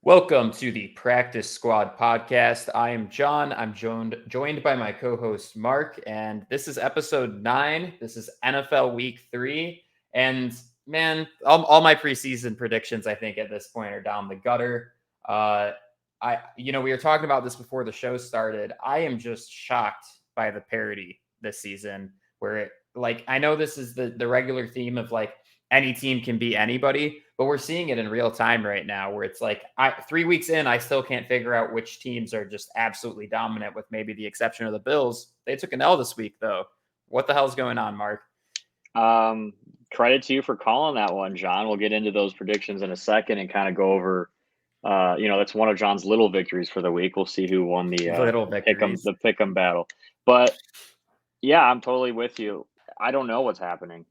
Welcome to the Practice Squad podcast. I am John. I'm joined by my co-host Mark, and this is episode 9. This is NFL Week 3, and man, all my preseason predictions, I think, at this point are down the gutter. We were talking about this before the show started. I am just shocked by the parity this season, where I know this is the regular theme of like any team can beat anybody, but we're seeing it in real time right now where it's like 3 weeks in, I still can't figure out which teams are just absolutely dominant, with maybe the exception of the Bills. They took an L this week, though. What the hell's going on, Mark? Credit to you for calling that one, John. We'll get into those predictions in a second and kind of go over. That's one of John's little victories for the week. We'll see who won the Little victories. pick'em battle. But yeah, I'm totally with you. I don't know what's happening.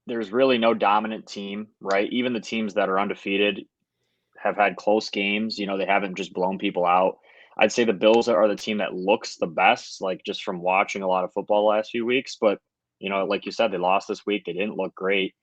There's really no dominant team, right? Even the teams that are undefeated have had close games. They haven't just blown people out. I'd say the Bills are the team that looks the best, like just from watching a lot of football the last few weeks. But, like you said, they lost this week. They didn't look great.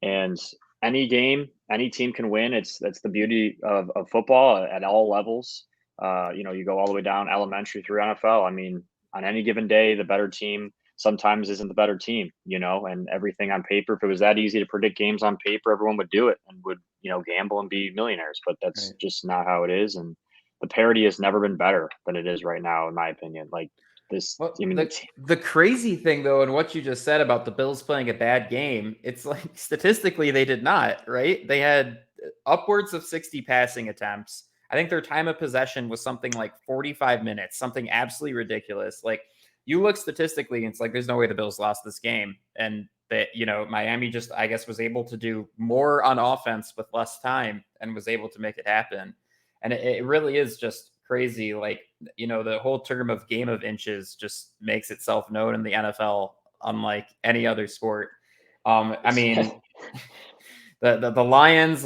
And any game, any team can win. That's the beauty of football at all levels. You go all the way down elementary through NFL. I mean, on any given day, the better team sometimes isn't the better team, and everything on paper. If it was that easy to predict games on paper, everyone would do it and would, gamble and be millionaires, but that's Right. just not how it is. And the parity has never been better than it is right now, in my opinion. Like this, Well, I mean, the crazy thing, though, and what you just said about the Bills playing a bad game, it's like statistically they did not, right? They had upwards of 60 passing attempts. I think their time of possession was something like 45 minutes, something absolutely ridiculous. Like, you look statistically, and it's like there's no way the Bills lost this game. And that, Miami just, I guess, was able to do more on offense with less time and was able to make it happen. And it really is just crazy. Like, the whole term of game of inches just makes itself known in the NFL, unlike any other sport. I mean, the Lions,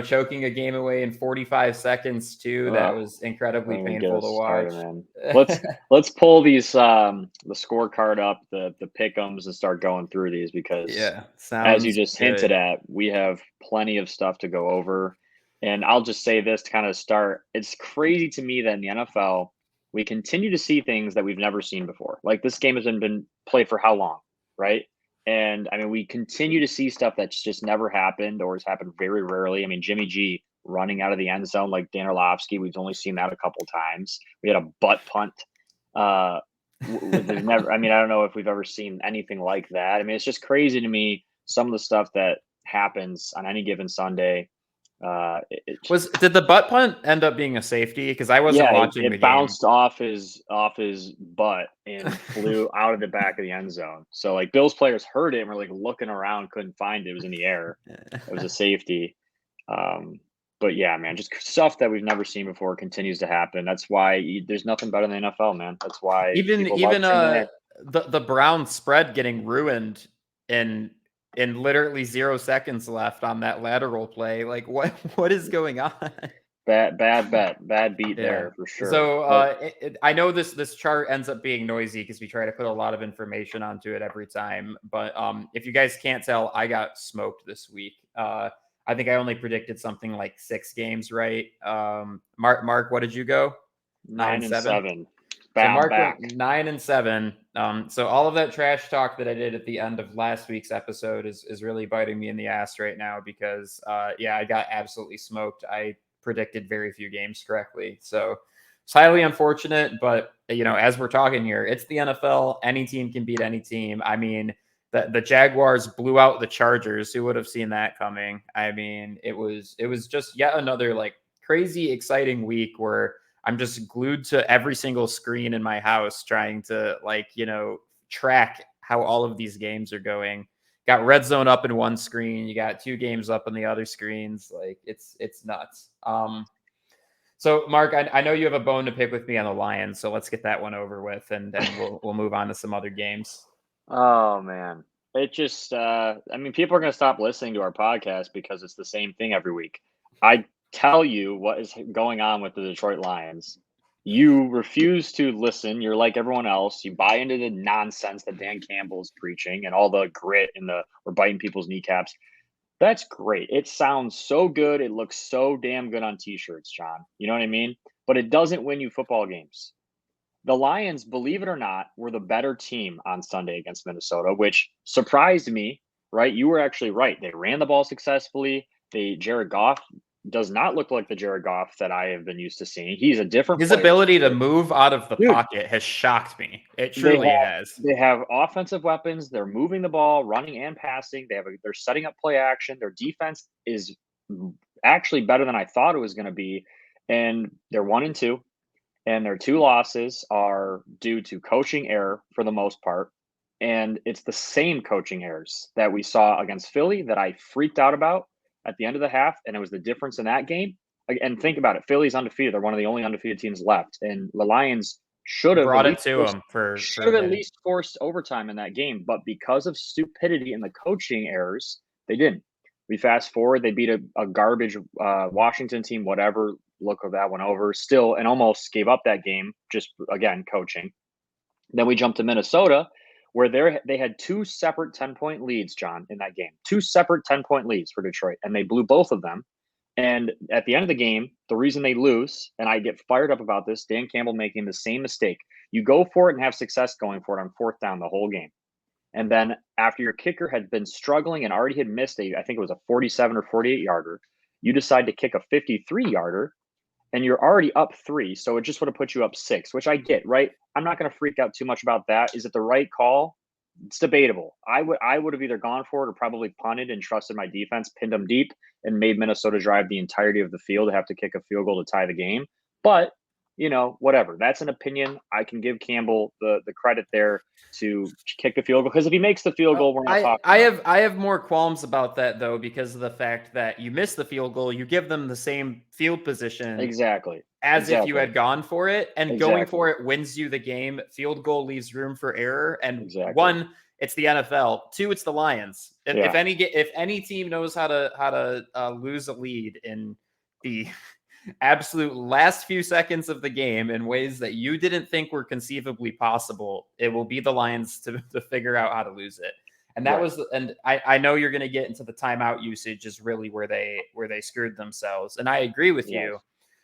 choking a game away in 45 seconds too. That was incredibly don't even get painful to us started, watch. man. Let's pull these the scorecard up, the pick'ems, and start going through these because, Yeah, as you sounds just hinted good. at, we have plenty of stuff to go over. And I'll just say this to kind of start. It's crazy to me that in the NFL, we continue to see things that we've never seen before. Like this game has been played for how long, right? And I mean, we continue to see stuff that's just never happened or has happened very rarely. I mean, Jimmy G running out of the end zone like Dan Orlovsky, we've only seen that a couple times. We had a butt punt. There's never. I mean, I don't know if we've ever seen anything like that. I mean, it's just crazy to me some of the stuff that happens on any given Sunday. Did the butt punt end up being a safety? Because I wasn't Yeah, watching the it game. bounced off his butt and flew out of the back of the end zone. So like Bills players heard it and were like looking around, couldn't find it. It was in the air. It was a safety. Um, but yeah, man, just stuff that we've never seen before continues to happen. That's why there's nothing better than the NFL, man. That's why even people love even tuning in. the Brown spread getting ruined in literally 0 seconds left on that lateral play. Like, what is going on? Bad bet, bad beat Yeah. there for sure. So But I know this chart ends up being noisy because we try to put a lot of information onto it every time. But if you guys can't tell, I got smoked this week. I think I only predicted something like 6 games right. Mark, what did you go? Nine nine and and seven. seven, So bound Mark went back. 9 and 7. So all of that trash talk that I did at the end of last week's episode is really biting me in the ass right now because yeah, I got absolutely smoked. I predicted very few games correctly. So it's highly unfortunate, but as we're talking here, it's the NFL. Any team can beat any team. I mean, the Jaguars blew out the Chargers. Who would have seen that coming? I mean, it was just yet another like crazy exciting week where I'm just glued to every single screen in my house trying to track how all of these games are going. Got red zone up in one screen, you got 2 games up on the other screens. Like it's nuts. So Mark, I know you have a bone to pick with me on the Lions, so let's get that one over with, and then we'll move on to some other games. Oh man. It just I mean people are going to stop listening to our podcast because it's the same thing every week. I tell you what is going on with the Detroit Lions. You refuse to listen. You're like everyone else. You buy into the nonsense that Dan Campbell is preaching and all the grit and the we're biting people's kneecaps. That's great. It sounds so good. It looks so damn good on t-shirts, John. You know what I mean? But it doesn't win you football games. The Lions, believe it or not, were the better team on Sunday against Minnesota, which surprised me, right? You were actually right. They ran the ball successfully. Jared Goff does not look like the Jared Goff that I have been used to seeing. He's a different His player this ability to year. move out of the Dude, pocket has shocked me. It they truly have has. they have offensive weapons. They're moving the ball, running and passing. They're setting up play action. Their defense is actually better than I thought it was going to be, and they're 1-2, and their two losses are due to coaching error for the most part. And it's the same coaching errors that we saw against Philly that I freaked out about at the end of the half, and it was the difference in that game. And think about it, Philly's undefeated. They're one of the only undefeated teams left, and the Lions should have at Brought it least to forced, him for a minute. overtime in that game. But because of stupidity and the coaching errors, they didn't. We fast forward, they beat a garbage Washington team, whatever. Look at that one over still, and almost gave up that game. Just again, coaching. Then we jumped to Minnesota, where they had two separate 10-point leads, John, in that game. Two separate 10-point leads for Detroit, and they blew both of them. And at the end of the game, the reason they lose, and I get fired up about this, Dan Campbell making the same mistake. You go for it and have success going for it on fourth down the whole game. And then after your kicker had been struggling and already had missed I think it was a 47 or 48 yarder, you decide to kick a 53 yarder and you're already up 3. So it just would have put you up 6, which I get, right? I'm not going to freak out too much about that. Is it the right call? It's debatable. I would have either gone for it or probably punted and trusted my defense, pinned them deep, and made Minnesota drive the entirety of the field to have to kick a field goal to tie the game. But whatever. That's an opinion. I can give Campbell the credit there to kick the field goal, because if he makes the field goal, we're not talking I about have I have more qualms about that though, because of the fact that you miss the field goal, you give them the same field it. position Exactly. as if you Exactly. had gone for it, and going Exactly. for it wins you the game. Field goal leaves room for error, and Exactly. one, it's the NFL. Two, it's the Lions. Yeah. If any team knows how to lose a lead in the absolute last few seconds of the game in ways that you didn't think were conceivably possible, it will be the Lions to figure out how to lose it. And that Right. was, and I know you're going to get into the timeout usage is really where they screwed themselves. And I agree with Yes. you,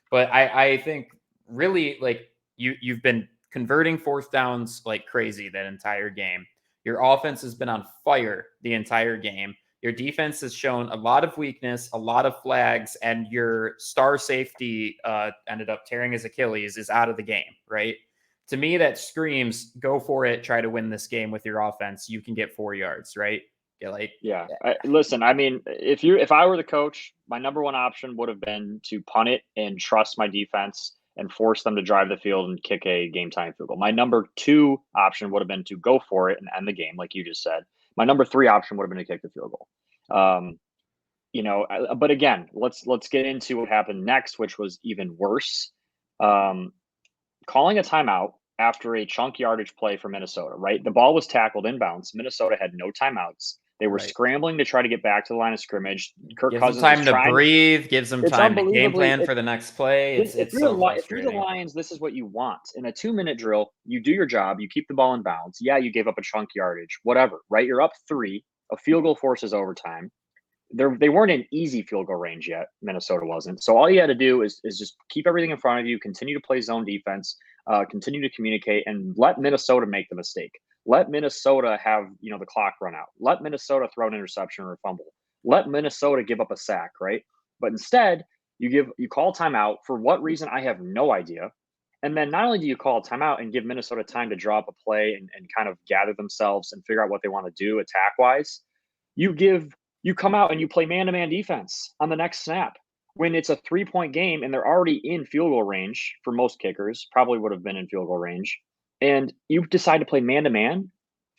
but I think really, like, you've been converting fourth downs like crazy that entire game. Your offense has been on fire the entire game. Your defense has shown a lot of weakness, a lot of flags, and your star safety ended up tearing his Achilles, is out of the game, right? To me, that screams, go for it, try to win this game with your offense. You can get 4 yards, right? Yeah. Listen, I mean, if I were the coach, my number one option would have been to punt it and trust my defense and force them to drive the field and kick a game time field goal. My number two option would have been to go for it and end the game, like you just said. My number three option would have been to kick the field goal. But again, let's get into what happened next, which was even worse. Um, Calling a timeout after a chunk yardage play for Minnesota, right? The ball was tackled inbounds. Minnesota had no timeouts. They were Right. scrambling to try to get back to the line of scrimmage. Kirk Gives them Cousins was time to trying. breathe, gives them It's time to game unbelievably. plan for the next play. If It's so if you're the frustrating. Lions, this is what you want. In a 2-minute drill, you do your job, you keep the ball in bounds. Yeah, you gave up a chunk yardage, whatever, right? You're up 3. A field goal forces overtime. They weren't in easy field goal range yet. Minnesota wasn't. So all you had to do is just keep everything in front of you, continue to play zone defense, continue to communicate, and let Minnesota make the mistake. Let Minnesota have the clock run out. Let Minnesota throw an interception or a fumble. Let Minnesota give up a sack, right? But instead, you call timeout for what reason, I have no idea. And then not only do you call a timeout and give Minnesota time to draw up a play and kind of gather themselves and figure out what they want to do attack wise, you come out and you play man-to-man defense on the next snap when it's a 3-point game and they're already in field goal range. For most kickers, probably would have been in field goal range, and you decide to play man-to-man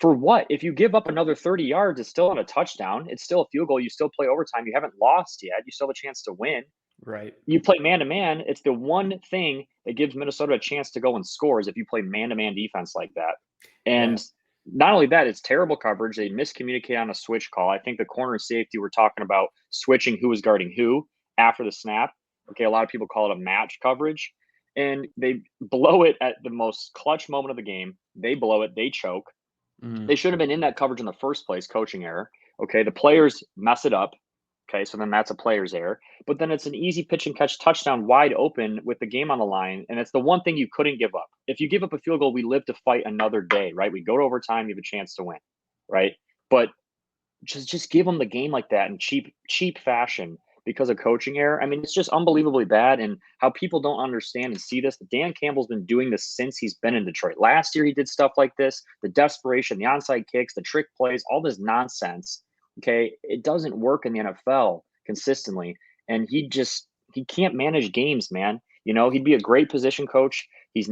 for what? If you give up another 30 yards, it's still not a touchdown. It's still a field goal. You still play overtime. You haven't lost yet. You still have a chance to win. Right. You play man-to-man. It's the one thing that gives Minnesota a chance to go and score, is if you play man-to-man defense like that. And Yeah. not only that, it's terrible coverage. They miscommunicate on a switch call. I think the corner and safety were talking about switching who was guarding who after the snap. Okay, a lot of people call it a match coverage. And they blow it at the most clutch moment of the game. They blow it. They choke. Mhm. They should have been in that coverage in the first place, coaching error. Okay, the players mess it up. Okay, so then that's a player's error. But then it's an easy pitch and catch touchdown wide open with the game on the line. And it's the one thing you couldn't give up. If you give up a field goal, we live to fight another day, right? We go to overtime, you have a chance to win, right? But just give them the game like that in cheap fashion because of coaching error. I mean, it's just unbelievably bad. And how people don't understand and see this. Dan Campbell's been doing this since he's been in Detroit. Last year he did stuff like this, the desperation, the onside kicks, the trick plays, all this nonsense. Okay, it doesn't work in the NFL consistently, and he can't manage games, man. He'd be a great position coach. He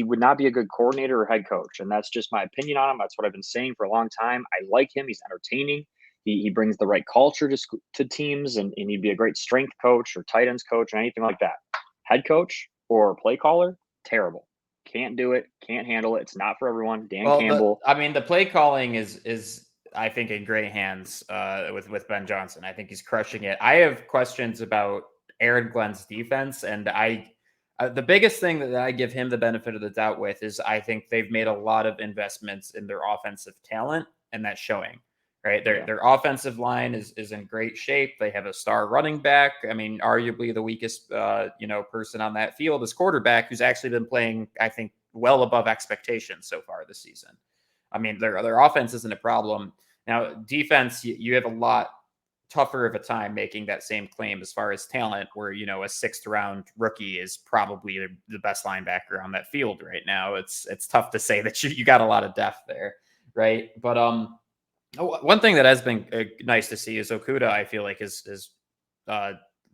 would not be a good coordinator or head coach, and that's just my opinion on him. That's what I've been saying for a long time. I like him. He's entertaining. He brings the right culture to teams, and he'd be a great strength coach or tight ends coach or anything like that. Head coach or play caller, terrible. Can't do it. Can't handle it. It's not for everyone. Dan Well, Campbell. the play calling is I think in great hands with Ben Johnson. I think he's crushing it. I have questions about Aaron Glenn's defense, and the biggest thing that I give him the benefit of the doubt with is I think they've made a lot of investments in their offensive talent, and that's showing. Right, their offensive line is in great shape. They have a star running back. I mean, arguably the weakest person on that field is quarterback, who's actually been playing, I think, well above expectations so far this season. I mean, their offense isn't a problem. Now, defense, you have a lot tougher of a time making that same claim as far as talent, where a sixth round rookie is probably the best linebacker on that field right now. It's tough to say that you got a lot of depth there, right? But one thing that has been nice to see is Okuda. I feel like has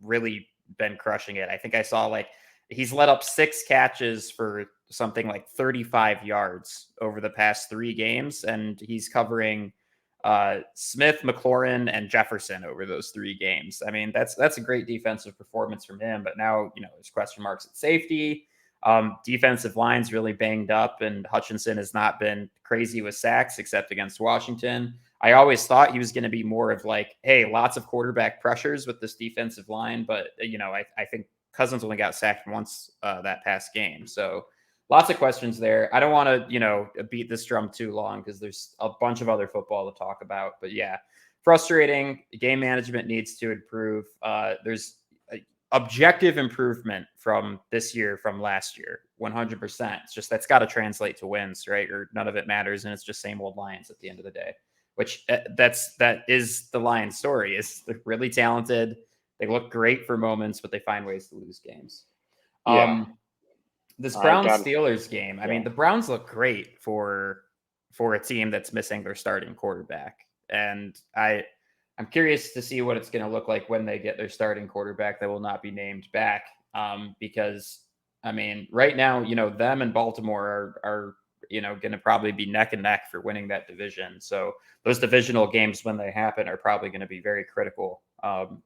really been crushing it. I think I saw he's let up 6 catches for something like 35 yards over the past 3 games, and he's covering Smith, McLaurin, and Jefferson over those 3 games. I mean, that's a great defensive performance from him. But now there's question marks at safety. Defensive line's really banged up, and Hutchinson has not been crazy with sacks except against Washington. I always thought he was going to be more of hey, lots of quarterback pressures with this defensive line, but I think Cousins only got sacked once that past game, so lots of questions there. I don't want to beat this drum too long because there's a bunch of other football to talk about, but yeah, frustrating. Game management needs to improve. There's objective improvement from this year from last year, 100%. It's just that's got to translate to wins, right? Or none of it matters, and it's just same old Lions at the end of the day. Which that is the Lions story. Is they're really talented. They look great for moments, but they find ways to lose games. Yeah. This Browns Steelers game. I mean, the Browns look great for a team that's missing their starting quarterback, and I'm curious to see what it's going to look like when they get their starting quarterback that will not be named back. Because I mean, right now, them and Baltimore are going to probably be neck and neck for winning that division. So those divisional games, when they happen, are probably going to be very critical.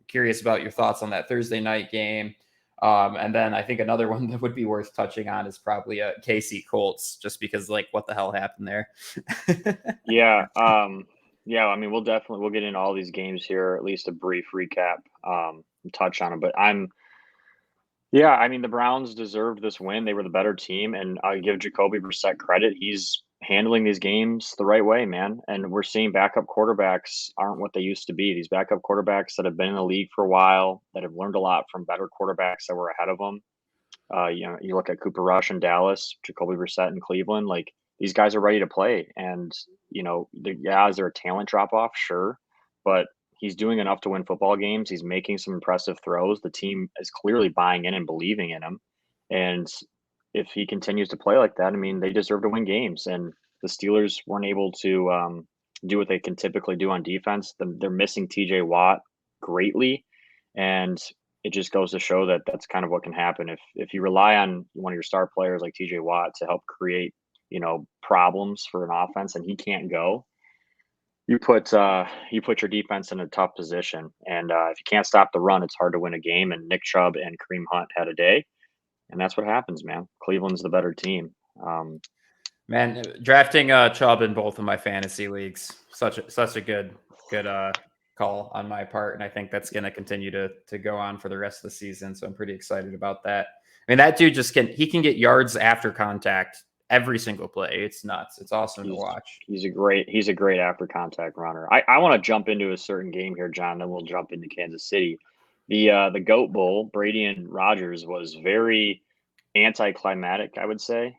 Curious about your thoughts on that Thursday night game. And then I think another one that would be worth touching on is probably a KC Colts, just because what the hell happened there? Yeah. Yeah. I mean, we'll get into all these games here, at least a brief recap, and touch on them. But I mean, the Browns deserved this win. They were the better team, and I give Jacoby Brissett credit. He's handling these games the right way, man. And we're seeing backup quarterbacks aren't what they used to be. These backup quarterbacks that have been in the league for a while, that have learned a lot from better quarterbacks that were ahead of them. You look at Cooper Rush in Dallas, Jacoby Brissett in Cleveland. These guys are ready to play, and is there a talent drop off? Sure, but he's doing enough to win football games. He's making some impressive throws. The team is clearly buying in and believing in him. And if he continues to play like that, I mean, they deserve to win games. And the Steelers weren't able to do what they can typically do on defense. They're missing TJ Watt greatly. And it just goes to show that that's kind of what can happen. If you rely on one of your star players like TJ Watt to help create, problems for an offense and he can't go, you put your defense in a tough position, and if you can't stop the run, it's hard to win a game. And Nick Chubb and Kareem Hunt had a day, and that's what happens, man. Cleveland's the better team. Man, drafting Chubb in both of my fantasy leagues, such a good call on my part, and I think that's going to continue to go on for the rest of the season. So I'm pretty excited about that. I mean, that dude can get yards after contact every single play. It's nuts. It's awesome to He's watch. he's a great after contact runner. I want to jump into a certain game here, John. Then we'll jump into Kansas City. The Goat Bowl, Brady and Rogers was very anticlimactic, I would say.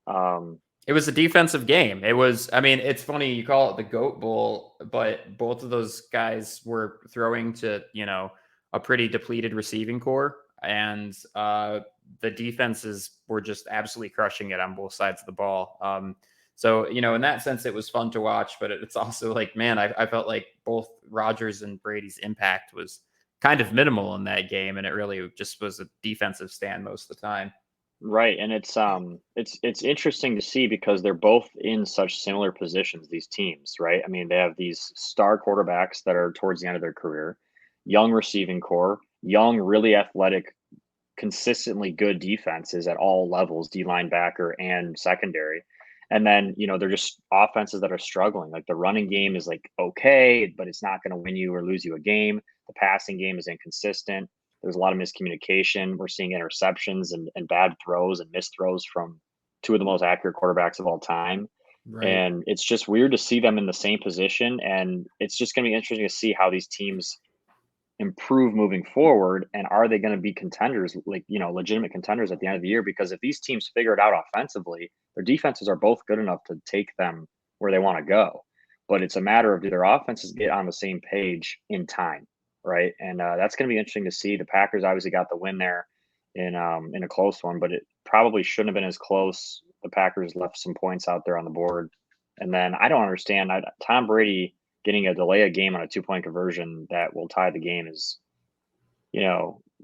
Um, It was a defensive game. It was, I mean, it's funny you call it the Goat Bowl, but both of those guys were throwing to, a pretty depleted receiving core. And the defenses were just absolutely crushing it on both sides of the ball. So, in that sense, it was fun to watch, but it's also like, man, I felt like both Rodgers and Brady's impact was kind of minimal in that game. And it really just was a defensive stand most of the time. right, and it's interesting to see because they're both in such similar positions, these teams, right? I mean, they have these star quarterbacks that are towards the end of their career, young receiving core, young, really athletic, consistently good defenses at all levels, D linebacker and secondary. And then, they're just offenses that are struggling. Like the running game is like okay, but it's not going to win you or lose you a game. The passing game is inconsistent. There's a lot of miscommunication. We're seeing interceptions and bad throws and missed throws from two of the most accurate quarterbacks of all time. Right. And it's just weird to see them in the same position. And it's just going to be interesting to see how these teams improve moving forward, and are they going to be contenders, like legitimate contenders at the end of the year? Because if these teams figure it out offensively, their defenses are both good enough to take them where they want to go, but it's a matter of do their offenses get on the same page in time, right? And that's going to be interesting to see. The Packers obviously got the win there in a close one, but it probably shouldn't have been as close. The Packers left some points out there on the board, and then I don't understand. Tom Brady getting a delay a game on a 2-point conversion that will tie the game is,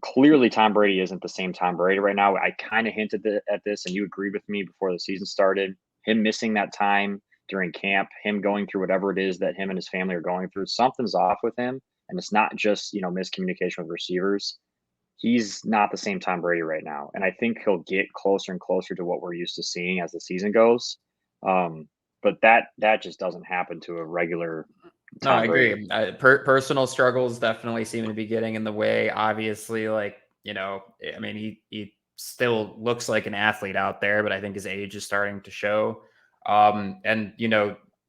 clearly Tom Brady isn't the same Tom Brady right now. I kind of hinted at this, and you agreed with me before the season started. Him missing that time during camp, him going through whatever it is that him and his family are going through, something's off with him. And it's not just, miscommunication with receivers. He's not the same Tom Brady right now. And I think he'll get closer and closer to what we're used to seeing as the season goes. But that just doesn't happen to a regular No, I Tom Brady. agree. Personal struggles definitely seem to be getting in the way. Obviously, like, I mean, he still looks like an athlete out there, but I think his age is starting to show. And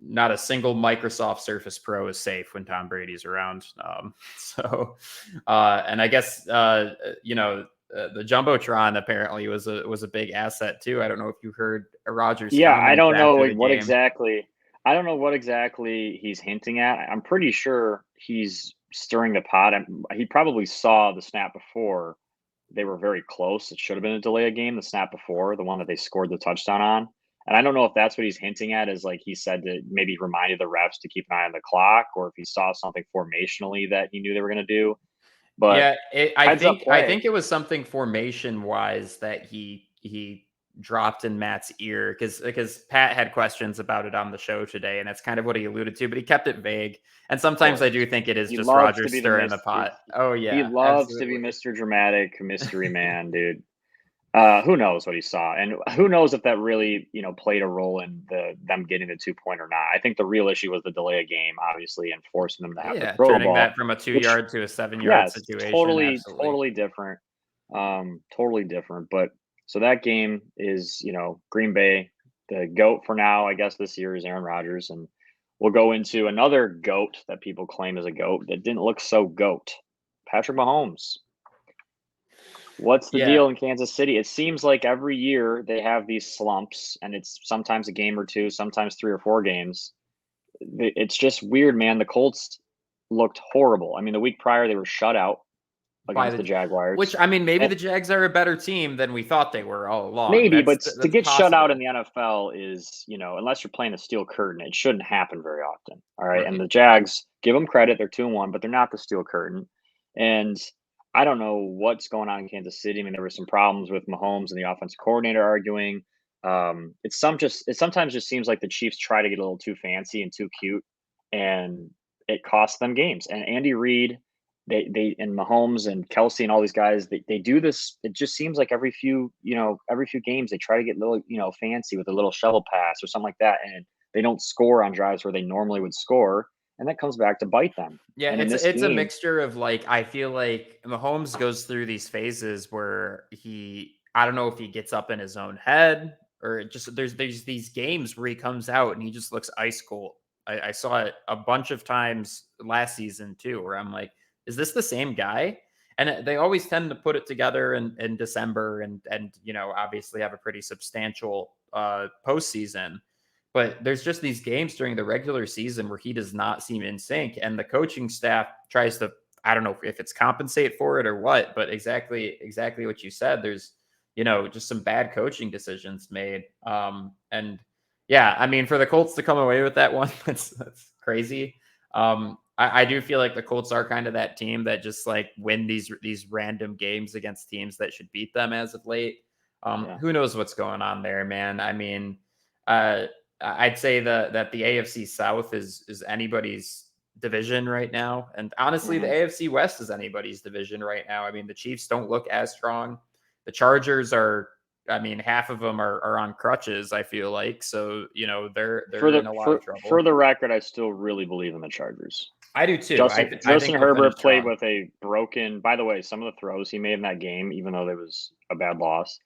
not a single Microsoft Surface Pro is safe when Tom Brady's around. And I guess the jumbotron apparently was a big asset too. I don't know if you heard Rogers' Yeah, I comments don't know after like the what game. exactly. I don't know what exactly he's hinting at. I'm pretty sure he's stirring the pot. He probably saw the snap before. They were very close. It should have been a delay of game, the snap before, the one that they scored the touchdown on. And I don't know if that's what he's hinting at, is like he said to maybe reminded the refs to keep an eye on the clock, or if he saw something formationally that he knew they were going to do. But Yeah, I heads up think I play. think it was something formation wise that he dropped in Matt's ear because Pat had questions about it on the show today, and that's kind of what he alluded to, but he kept it vague. And Of sometimes I do course. think it is He just loves to Rogers be the stirring the mis pot. Oh he yeah, loves to be absolutely. Mr. Dramatic mystery man, dude. Who knows what he saw, and who knows if that really, played a role in them getting the 2-point or not. I think the real issue was the delay of game, obviously, and forcing them to have to Yeah, throw the turning ball, that from a 2 which, yard to a 7 yard yes, situation. totally, Absolutely. totally different. Totally different. But so that game is, Green Bay, the GOAT for now, I guess this year is Aaron Rodgers. And we'll go into another GOAT that people claim is a GOAT that didn't look so GOAT. Patrick Mahomes. What's the Yeah. deal in Kansas City? It seems like every year they have these slumps, and it's sometimes a game or two, sometimes 3 or 4 games. It's just weird, man. The Colts looked horrible. I mean, the week prior they were shut out By against the the which Jaguars. I mean, maybe And the Jags are a better team than we thought they were all along. maybe, That's but to that's get shut out in possible. the NFL is, unless you're playing a steel curtain, it shouldn't happen very often. All right. And Right. the Jags, give them credit, they're 2-1, but they're not the steel curtain. And I don't know what's going on in Kansas City. I mean, there were some problems with Mahomes and the offensive coordinator arguing. It sometimes just seems like the Chiefs try to get a little too fancy and too cute, and it costs them games. And Andy Reid, they and Mahomes and Kelsey and all these guys, they do this. It just seems like every few games they try to get a little, fancy with a little shovel pass or something like that, and they don't score on drives where they normally would score, and that comes back to bite them. Yeah, And in it's this it's a game, mixture of like I feel like Mahomes goes through these phases where I don't know if he gets up in his own head or just there's these games where he comes out and he just looks ice cold. I saw it a bunch of times last season too, where I'm like, is this the same guy? And they always tend to put it together in December and obviously have a pretty substantial postseason. But there's just these games during the regular season where he does not seem in sync, and the coaching staff tries to, I don't know if it's compensate for it or what, but exactly what you said. There's just some bad coaching decisions made. And yeah, I mean, for the Colts to come away with that one, that's crazy. I do feel like the Colts are kind of that team that just like win these random games against teams that should beat them as of late. Who knows what's going on there, man? I mean, uh, I'd say that the AFC South is anybody's division right now, and honestly, the AFC West is anybody's division right now. I mean, the Chiefs don't look as strong. The Chargers are. I mean, half of them are on crutches, I feel like. So, they're in a lot of trouble. For the record, I still really believe in the Chargers. I do too. Justin Herbert played with a broken, by the way, some of the throws he made in that game, even though there was a bad loss,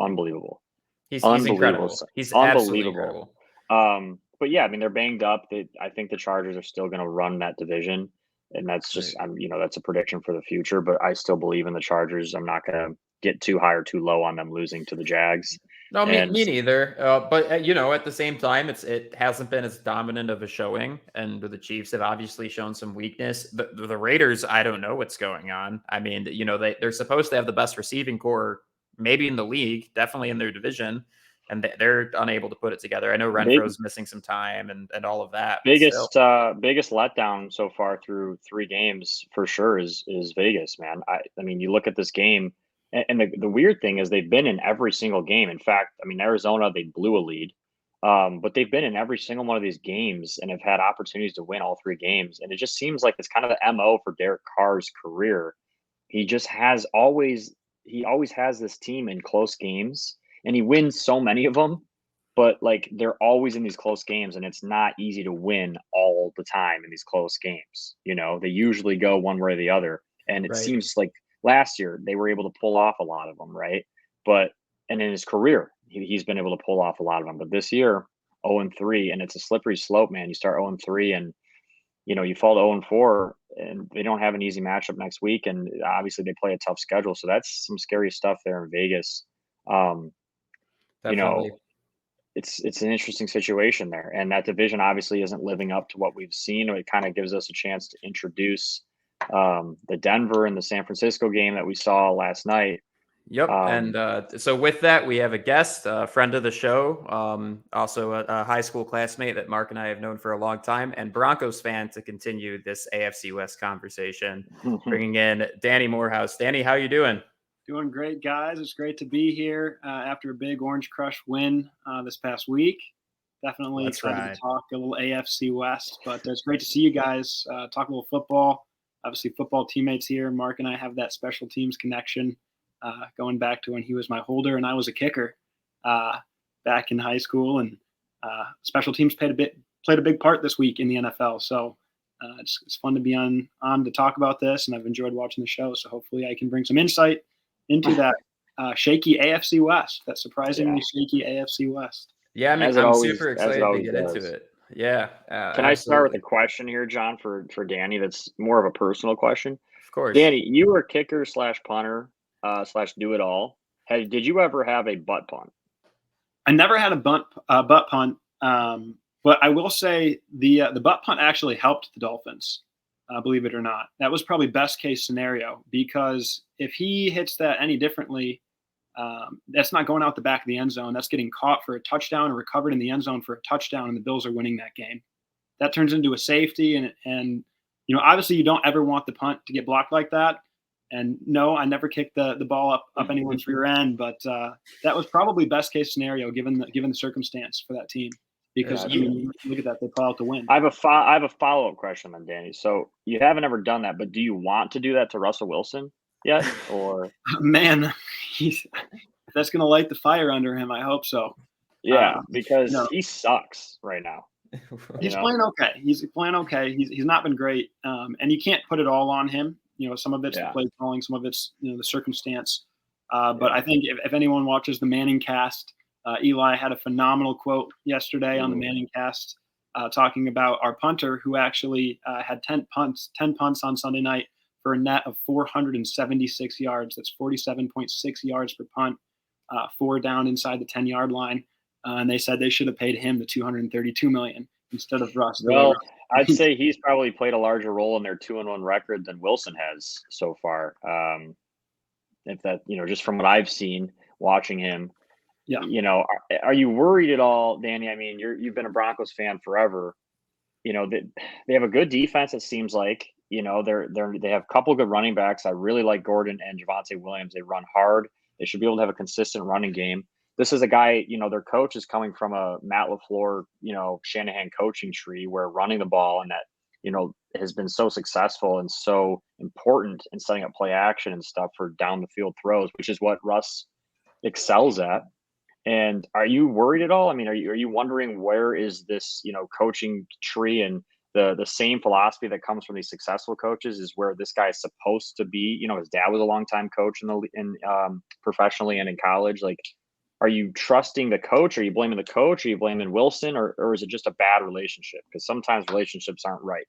unbelievable. He's incredible. He's unbelievable. But yeah, I mean, they're banged up. I think the Chargers are still going to run that division. And that's just, that's a prediction for the future, but I still believe in the Chargers. I'm not going to get too high or too low on them losing to the Jags. No, me neither. But at the same time, it hasn't been as dominant of a showing, and the Chiefs have obviously shown some weakness. The Raiders, I don't know what's going on. I mean, they're supposed to have the best receiving core, maybe in the league, definitely in their division, and they're unable to put it together. I know Renfro's missing some time and all of that. Biggest letdown so far through 3 games for sure is Vegas, man. I mean, you look at this game. And the weird thing is they've been in every single game. In fact, I mean, Arizona, they blew a lead. But they've been in every single one of these games and have had opportunities to win all 3 games. And it just seems like it's kind of the MO for Derek Carr's career. He always has this team in close games, and he wins so many of them. But like they're always in these close games, and it's not easy to win all the time in these close games. They usually go one way or the other. And it seems like last year they were able to pull off a lot of them, right? And in his career, he's been able to pull off a lot of them. But this year, 0-3, and it's a slippery slope, man. You start 0-3, and you fall to 0-4, and they don't have an easy matchup next week. And obviously, they play a tough schedule, so that's some scary stuff there in Vegas. It's an interesting situation there, and that division obviously isn't living up to what we've seen. It kind of gives us a chance to introduce the Denver and the San Francisco game that we saw last night. Yep. And so with that, we have a guest, a friend of the show, also a high school classmate that Mark and I have known for a long time, and Broncos fan to continue this AFC West conversation, bringing in Danny Morehouse. Danny, how you doing? Doing great, guys. It's great to be here after a big Orange Crush win this past week. Definitely excited to talk a little AFC West, but it's great to see you guys talk a little football. Obviously, football teammates here. Mark and I have that special teams connection going back to when he was my holder and I was a kicker back in high school. And special teams played a big part this week in the NFL. So it's fun to be on to talk about this, and I've enjoyed watching the show. So hopefully I can bring some insight into that shaky AFC West, that surprisingly shaky AFC West. Yeah, I mean, I'm super excited to get into it. Yeah. Can I start with a question here, John, for Danny? That's more of a personal question. Of course. Danny, you were kicker / punter / do it all. Did you ever have a butt punt? I never had a butt punt, but I will say the butt punt actually helped the Dolphins, believe it or not. That was probably best case scenario, because if he hits that any differently, that's not going out the back of the end zone. That's getting caught for a touchdown or recovered in the end zone for a touchdown, and the Bills are winning that game. That turns into a safety, and obviously you don't ever want the punt to get blocked like that. And no, I never kicked the ball up anyone's rear end, but that was probably best case scenario given the circumstance for that team. Because look at that, they pull out the win. I have a follow-up question on Danny. So you haven't ever done that, but do you want to do that to Russell Wilson yet? Or man, if that's going to light the fire under him, I hope so. Yeah, because he sucks right now. He's playing okay. He's not been great, and you can't put it all on him. Some of it's the play calling, some of it's the circumstance. But I think if anyone watches the Manning cast, Eli had a phenomenal quote yesterday on the Manning cast talking about our punter who actually had 10 punts on Sunday night for a net of 476 yards. That's 47.6 yards per punt, 4 down inside the 10-yard line. And they said they should have paid him the $232 million instead of Russ. Well, I'd say he's probably played a larger role in their 2-1 record than Wilson has so far. If that, just from what I've seen watching him, yeah. Are you worried at all, Danny? I mean, you've been a Broncos fan forever. They have a good defense. It seems like, they have a couple good running backs. I really like Gordon and Javonte Williams. They run hard. They should be able to have a consistent running game. This is a guy, their coach is coming from a Matt LaFleur, Shanahan coaching tree where running the ball and that, has been so successful and so important in setting up play action and stuff for down the field throws, which is what Russ excels at. And are you worried at all? I mean, are you wondering where is this, coaching tree and the same philosophy that comes from these successful coaches is where this guy is supposed to be? His dad was a longtime coach in professionally and in college. Like, are you trusting the coach? Are you blaming the coach? Are you blaming Wilson? Or is it just a bad relationship? Because sometimes relationships aren't right.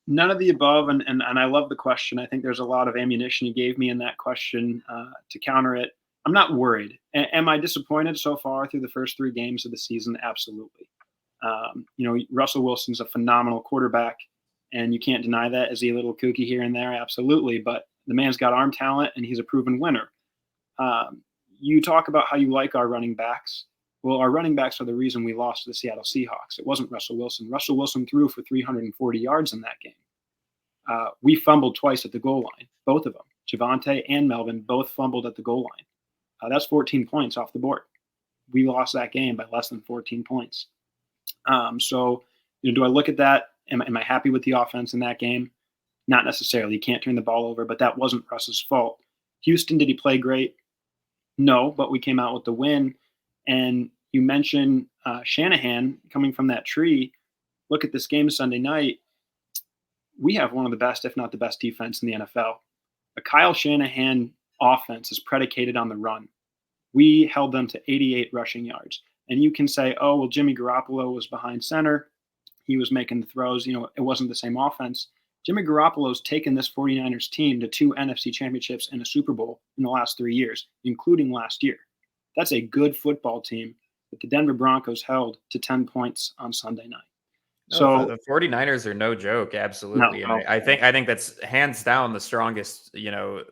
None of the above. And I love the question. I think there's a lot of ammunition you gave me in that question to counter it. I'm not worried. Am I disappointed so far through the first 3 games of the season? Absolutely. Russell Wilson's a phenomenal quarterback, and you can't deny that. Is he a little kooky here and there? Absolutely. But the man's got arm talent, and he's a proven winner. You talk about how you like our running backs. Well, our running backs are the reason we lost to the Seattle Seahawks. It wasn't Russell Wilson. Russell Wilson threw for 340 yards in that game. We fumbled twice at the goal line, both of them. Javonte and Melvin both fumbled at the goal line. That's 14 points off the board. We lost that game by less than 14 points. So, do I look at that? Am I happy with the offense in that game? Not necessarily. You can't turn the ball over, but that wasn't Russ's fault. Houston, did he play great? No, but we came out with the win. And you mentioned Shanahan coming from that tree. Look at this game Sunday night. We have one of the best, if not the best, defense in the NFL. A Kyle Shanahan offense is predicated on the run. We held them to 88 rushing yards. And you can say, oh, well, Jimmy Garoppolo was behind center. He was making the throws. It wasn't the same offense. Jimmy Garoppolo's taken this 49ers team to 2 NFC championships and a Super Bowl in the last 3 years, including last year. That's a good football team that the Denver Broncos held to 10 points on Sunday night. No, So the 49ers are no joke. Absolutely. No. And I think that's hands down the strongest,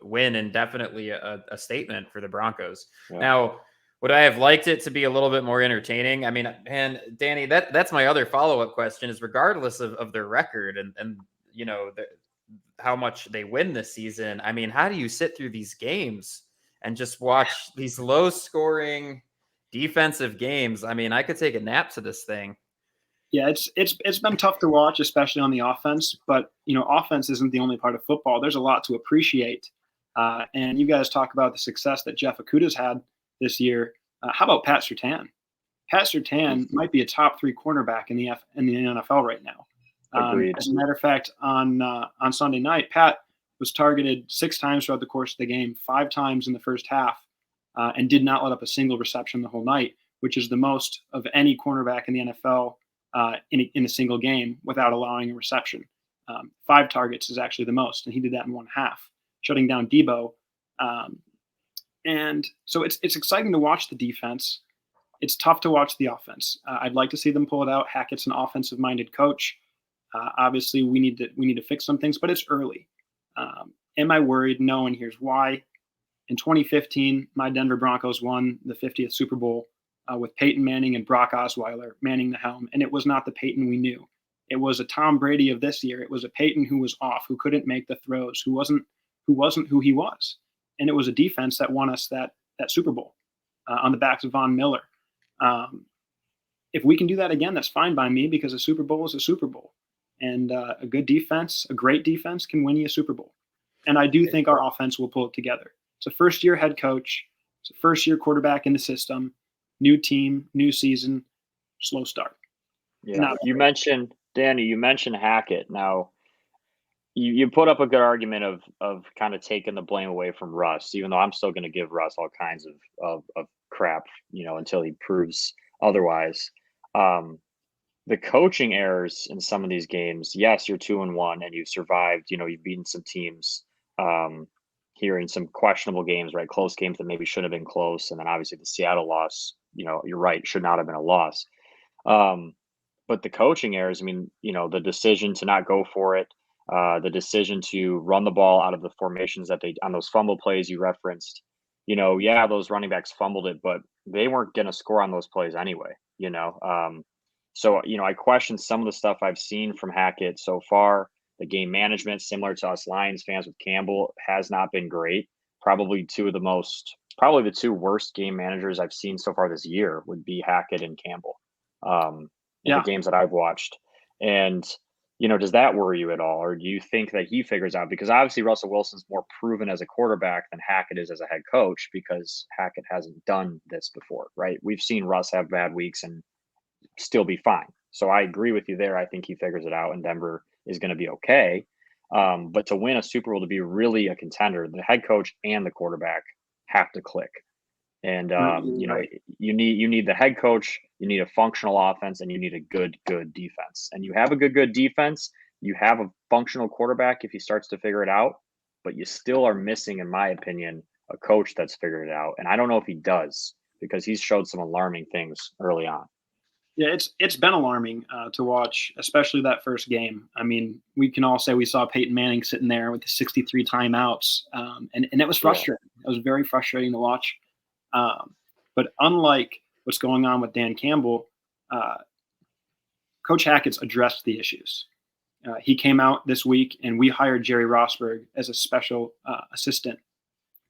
win and definitely a statement for the Broncos. Yeah. Now, would I have liked it to be a little bit more entertaining? I mean, and Danny, that's my other follow-up question is regardless of their record and how much they win this season. I mean, how do you sit through these games and just watch these low scoring defensive games? I mean, I could take a nap to this thing. Yeah, it's been tough to watch, especially on the offense. But offense isn't the only part of football. There's a lot to appreciate. And you guys talk about the success that Jeff Okudah's had this year. How about Pat Surtain? Pat Surtain might be a top 3 cornerback in the NFL right now. As a matter of fact, on Sunday night, Pat was targeted 6 times throughout the course of the game, 5 times in the first half, and did not let up a single reception the whole night, which is the most of any cornerback in the NFL in a single game without allowing a reception. 5 targets is actually the most, and he did that in 1 half, shutting down Debo. And so it's exciting to watch the defense. It's tough to watch the offense. I'd like to see them pull it out. Hackett's an offensive-minded coach. Obviously, we need to fix some things, but it's early. Am I worried? No, and here's why. In 2015, my Denver Broncos won the 50th Super Bowl with Peyton Manning and Brock Osweiler manning the helm, and it was not the Peyton we knew. It was a Tom Brady of this year. It was a Peyton who was off, who couldn't make the throws, who wasn't who he was, and it was a defense that won us that Super Bowl on the backs of Von Miller. If we can do that again, that's fine by me because a Super Bowl is a Super Bowl. And a good defense, a great defense can win you a Super Bowl. And I do think our offense will pull it together. It's a first-year head coach. It's a first-year quarterback in the system. New team, new season, slow start. Yeah, Danny, you mentioned Hackett. Now, you put up a good argument of kind of taking the blame away from Russ, even though I'm still going to give Russ all kinds of crap, until he proves otherwise. The coaching errors in some of these games, yes, you're 2-1 and you've survived, you've beaten some teams here in some questionable games, right? Close games that maybe should have been close. And then obviously the Seattle loss, you're right, should not have been a loss. But the coaching errors, the decision to not go for it, the decision to run the ball out of the formations that on those fumble plays you referenced, yeah, those running backs fumbled it, but they weren't going to score on those plays anyway. So, I question some of the stuff I've seen from Hackett so far. The game management, similar to us Lions fans with Campbell, has not been great. Probably the two worst game managers I've seen so far this year would be Hackett and Campbell in the games that I've watched. And, does that worry you at all? Or do you think that he figures out? Because obviously Russell Wilson's more proven as a quarterback than Hackett is as a head coach, because Hackett hasn't done this before, right? We've seen Russ have bad weeks and still be fine. So I agree with you there. I think he figures it out and Denver is going to be okay. But to win a Super Bowl, to be really a contender, the head coach and the quarterback have to click. And Right. you need the head coach, you need a functional offense, and you need a good defense. And you have a good defense. You have a functional quarterback if he starts to figure it out, but you still are missing, in my opinion, a coach that's figured it out. And I don't know if he does, because he's showed some alarming things early on. Yeah, it's been alarming to watch, especially that first game. I mean, we can all say we saw Peyton Manning sitting there with the 63 timeouts, and it was frustrating. It was very frustrating to watch. But unlike what's going on with Dan Campbell, Coach Hackett's addressed the issues. He came out this week, and we hired Jerry Rosberg as a special assistant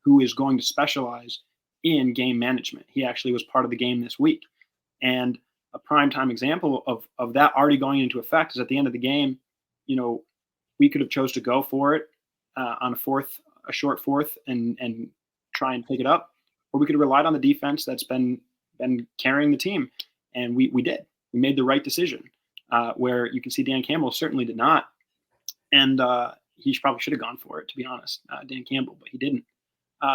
who is going to specialize in game management. He actually was part of the game this week. And a primetime example of that already going into effect is at the end of the game, we could have chose to go for it on a short fourth and try and pick it up, or we could have relied on the defense that's been carrying the team, and we did. We made the right decision. Where you can see Dan Campbell certainly did not, and he probably should have gone for it, to be honest, Dan Campbell, but he didn't.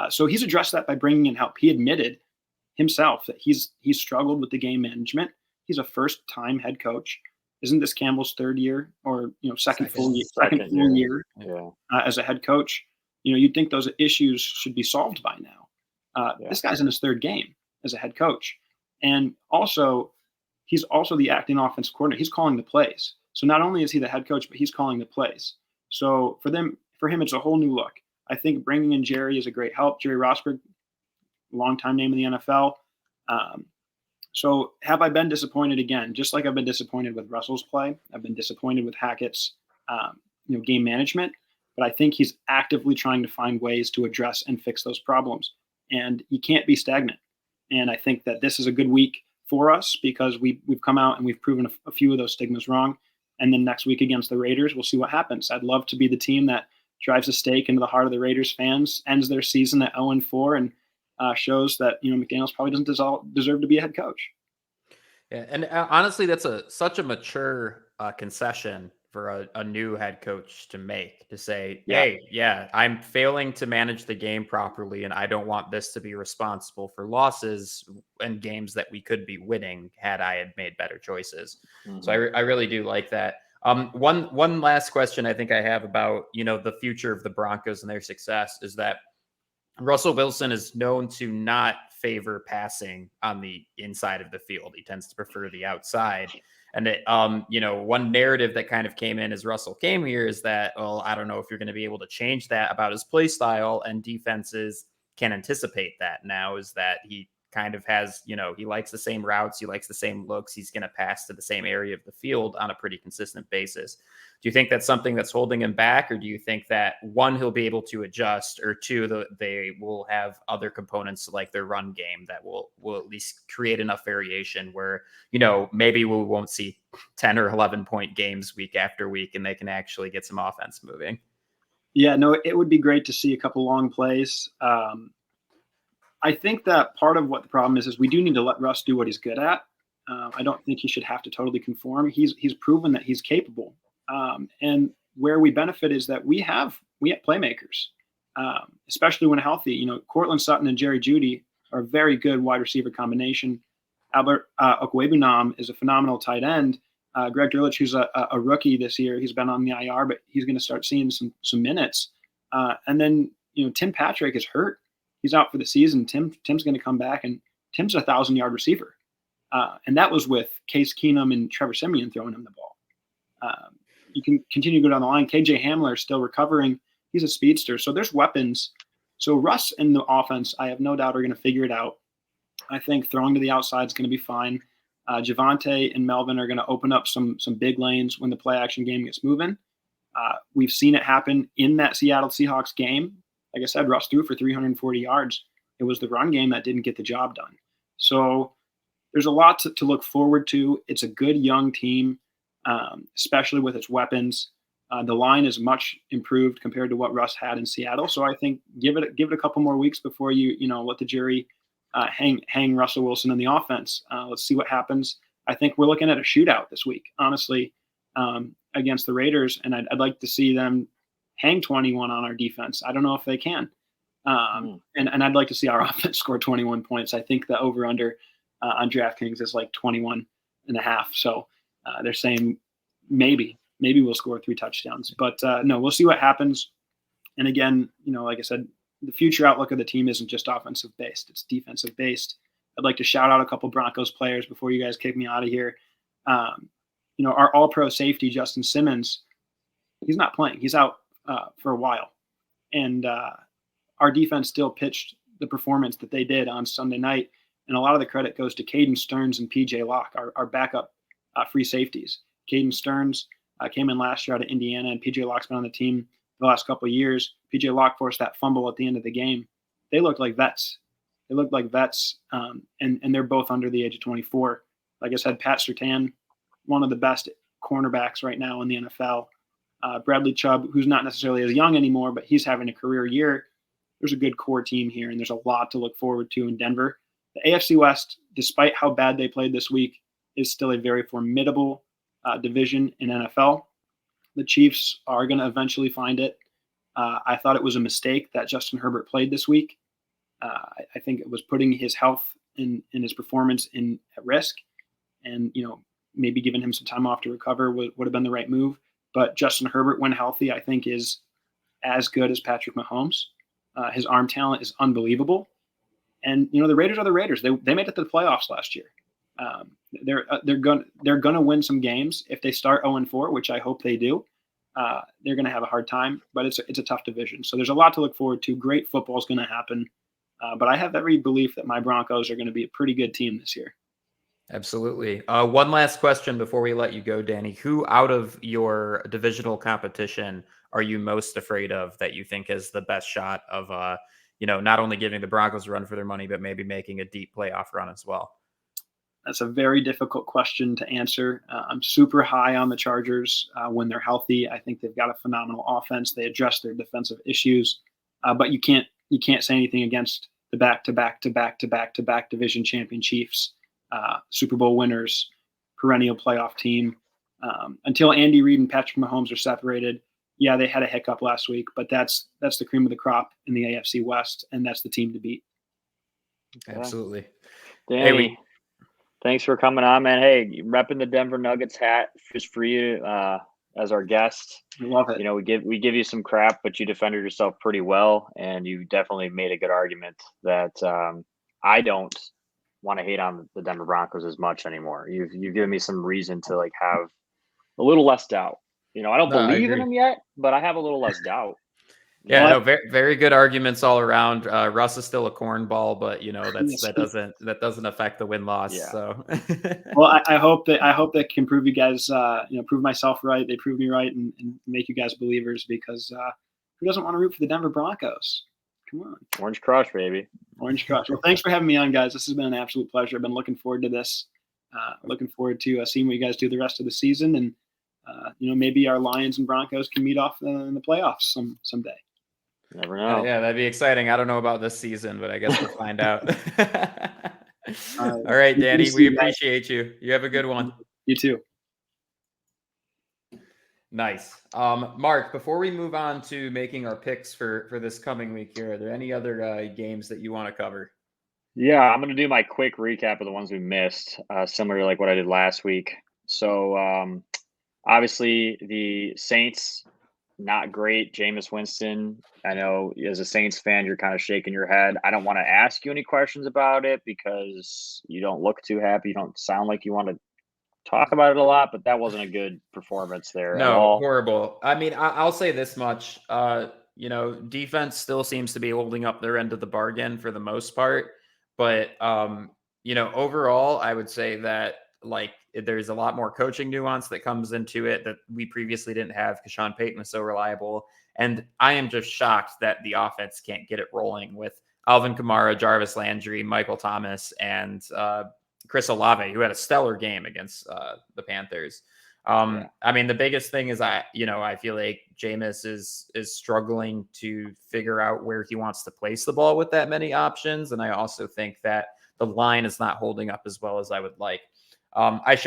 So he's addressed that by bringing in help. He admitted himself that he's struggled with the game management. He's a first-time head coach. Isn't this Campbell's third year or second full year as a head coach? You'd think those issues should be solved by now. This guy's in his third game as a head coach, and also he's also the acting offensive coordinator. He's calling the plays. So not only is he the head coach, but he's calling the plays. So for him, it's a whole new look. I think bringing in Jerry is a great help. Jerry Rosberg, longtime name in the NFL. So have I been disappointed again? Just like I've been disappointed with Russell's play, I've been disappointed with Hackett's, game management. But I think he's actively trying to find ways to address and fix those problems. And you can't be stagnant. And I think that this is a good week for us because we've come out and we've proven a few of those stigmas wrong. And then next week against the Raiders, we'll see what happens. I'd love to be the team that drives a stake into the heart of the Raiders fans, ends their season at 0-4, and shows that McDaniels probably doesn't deserve to be a head coach. Yeah, and honestly, that's such a mature concession for a new head coach to make, to say, hey, I'm failing to manage the game properly, and I don't want this to be responsible for losses and games that we could be winning had I had made better choices. Mm-hmm. So I really do like that. One last question I think I have about the future of the Broncos and their success is that Russell Wilson is known to not favor passing on the inside of the field. He tends to prefer the outside. And one narrative that kind of came in as Russell came here is that, well, I don't know if you're going to be able to change that about his play style, and defenses can anticipate that now, is that he kind of has, he likes the same routes, he likes the same looks, he's going to pass to the same area of the field on a pretty consistent basis. Do you think that's something that's holding him back, or do you think that one, he'll be able to adjust, or two, they will have other components like their run game that will at least create enough variation where, maybe we won't see 10 or 11 point games week after week, and they can actually get some offense moving? Yeah, no, it would be great to see a couple long plays. I think that part of what the problem is we do need to let Russ do what he's good at. I don't think he should have to totally conform. He's proven that he's capable. And where we benefit is that we have playmakers, especially when healthy. Cortland Sutton and Jerry Jeudy a very good wide receiver combination. Albert Okwebunam is a phenomenal tight end. Greg Dulwich, who's a rookie this year, he's been on the IR, but he's going to start seeing some minutes. And then Tim Patrick is hurt; he's out for the season. Tim's going to come back, and Tim's a 1,000-yard receiver, and that was with Case Keenum and Trevor Siemian throwing him the ball. You can continue to go down the line. KJ Hamler is still recovering; he's a speedster, so there's weapons. So Russ and the offense, I have no doubt, are going to figure it out. I think throwing to the outside is going to be fine. Javonte and Melvin are going to open up some big lanes when the play action game gets moving. We've seen it happen in that Seattle Seahawks game. Like I said, Russ threw for 340 yards. It was the run game that didn't get the job done. So there's a lot to look forward to. It's a good young team, especially with its weapons. The line is much improved compared to what Russ had in Seattle. So I think give it a couple more weeks before you let the jury hang Russell Wilson in the offense. Let's see what happens. I think we're looking at a shootout this week, honestly, against the Raiders, and I'd like to see them hang 21 on our defense. I don't know if they can, and I'd like to see our offense score 21 points. I think the over/under on DraftKings is like 21.5. So they're saying maybe we'll score 3 touchdowns, but no, we'll see what happens. And again, like I said, the future outlook of the team isn't just offensive based; it's defensive based. I'd like to shout out a couple Broncos players before you guys kick me out of here. Our All-Pro safety Justin Simmons, he's not playing; he's out for a while, and our defense still pitched the performance that they did on Sunday night. And a lot of the credit goes to Caden Stearns and PJ Locke, our backup free safeties. Caden Stearns came in last year out of Indiana, and PJ Locke's been on the team the last couple of years. PJ Locke forced that fumble at the end of the game. They looked like vets. And they're both under the age of 24. Like I said, Pat Surtain, one of the best cornerbacks right now in the NFL. Bradley Chubb, who's not necessarily as young anymore, but he's having a career year. There's a good core team here, and there's a lot to look forward to in Denver. The AFC West, despite how bad they played this week, is still a very formidable division in NFL. The Chiefs are going to eventually find it. I thought it was a mistake that Justin Herbert played this week. I think it was putting his health and his performance at risk, and maybe giving him some time off to recover would have been the right move. But Justin Herbert, when healthy, I think is as good as Patrick Mahomes. His arm talent is unbelievable, and the Raiders are the Raiders. They made it to the playoffs last year. They're going to win some games if they start 0-4, which I hope they do. They're going to have a hard time, but it's a tough division. So there's a lot to look forward to. Great football is going to happen, but I have every belief that my Broncos are going to be a pretty good team this year. Absolutely. One last question before we let you go, Danny. Who out of your divisional competition are you most afraid of that you think is the best shot of, not only giving the Broncos a run for their money, but maybe making a deep playoff run as well? That's a very difficult question to answer. I'm super high on the Chargers when they're healthy. I think they've got a phenomenal offense. They address their defensive issues, but you can't say anything against the back-to-back division champion Chiefs, Super Bowl winners, perennial playoff team. Until Andy Reid and Patrick Mahomes are separated, yeah, they had a hiccup last week, but that's the cream of the crop in the AFC West, and that's the team to beat. Absolutely. Danny, thanks for coming on, man. Hey, repping the Denver Nuggets hat just for you as our guest. I love it. We give you some crap, but you defended yourself pretty well, and you definitely made a good argument that I don't want to hate on the Denver Broncos as much anymore. You've given me some reason to have a little less doubt. I don't believe in them yet, but I have a little less doubt. Yeah, very, very good arguments all around. Russ is still a cornball, but that doesn't affect the win loss. Yeah. So, well, I hope that can prove you guys, prove myself right. They prove me right and make you guys believers, because who doesn't want to root for the Denver Broncos? Come on, Orange Crush, baby. Orange Crush. Well, thanks for having me on, guys. This has been an absolute pleasure. I've been looking forward to this. Looking forward to seeing what you guys do the rest of the season, and maybe our Lions and Broncos can meet off in the playoffs someday. Never know. Yeah, that'd be exciting. I don't know about this season, but I guess we'll find out. All right, Danny, we appreciate you. You have a good one. You too. Nice. Mark, before we move on to making our picks for this coming week here, are there any other games that you want to cover? Yeah, I'm going to do my quick recap of the ones we missed, similar to like what I did last week. So, obviously, the Saints, not great. Jameis Winston, I know as a Saints fan, you're kind of shaking your head. I don't want to ask you any questions about it because you don't look too happy. You don't sound like you want to talk about it a lot, but that wasn't a good performance there at No, all. horrible. I mean, I'll say this much. Defense still seems to be holding up their end of the bargain for the most part. But overall, I would say that like there's a lot more coaching nuance that comes into it that we previously didn't have because Sean Payton was so reliable. And I am just shocked that the offense can't get it rolling with Alvin Kamara, Jarvis Landry, Michael Thomas, and Chris Olave, who had a stellar game against the Panthers. Yeah. I mean, the biggest thing is I feel like Jameis is struggling to figure out where he wants to place the ball with that many options, and I also think that the line is not holding up as well as I would like.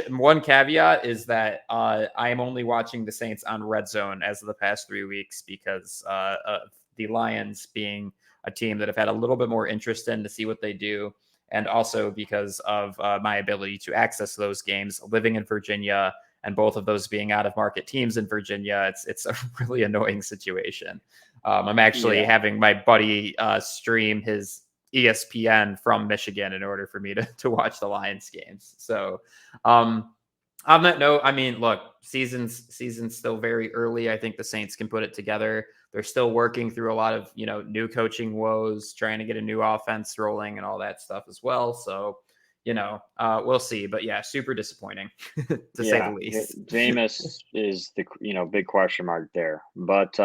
One caveat is that I am only watching the Saints on Red Zone as of the past 3 weeks because of the Lions being a team that I've had a little bit more interest in to see what they do, and also because of my ability to access those games living in Virginia and both of those being out of market teams in Virginia, it's a really annoying situation. I'm actually having my buddy stream his ESPN from Michigan in order for me to watch the Lions games. So on that note, I mean, look, season's still very early. I think the Saints can put it together. They're still working through a lot of new coaching woes, trying to get a new offense rolling and all that stuff as well. So we'll see. But yeah, super disappointing to say the least. Jameis is the big question mark there. But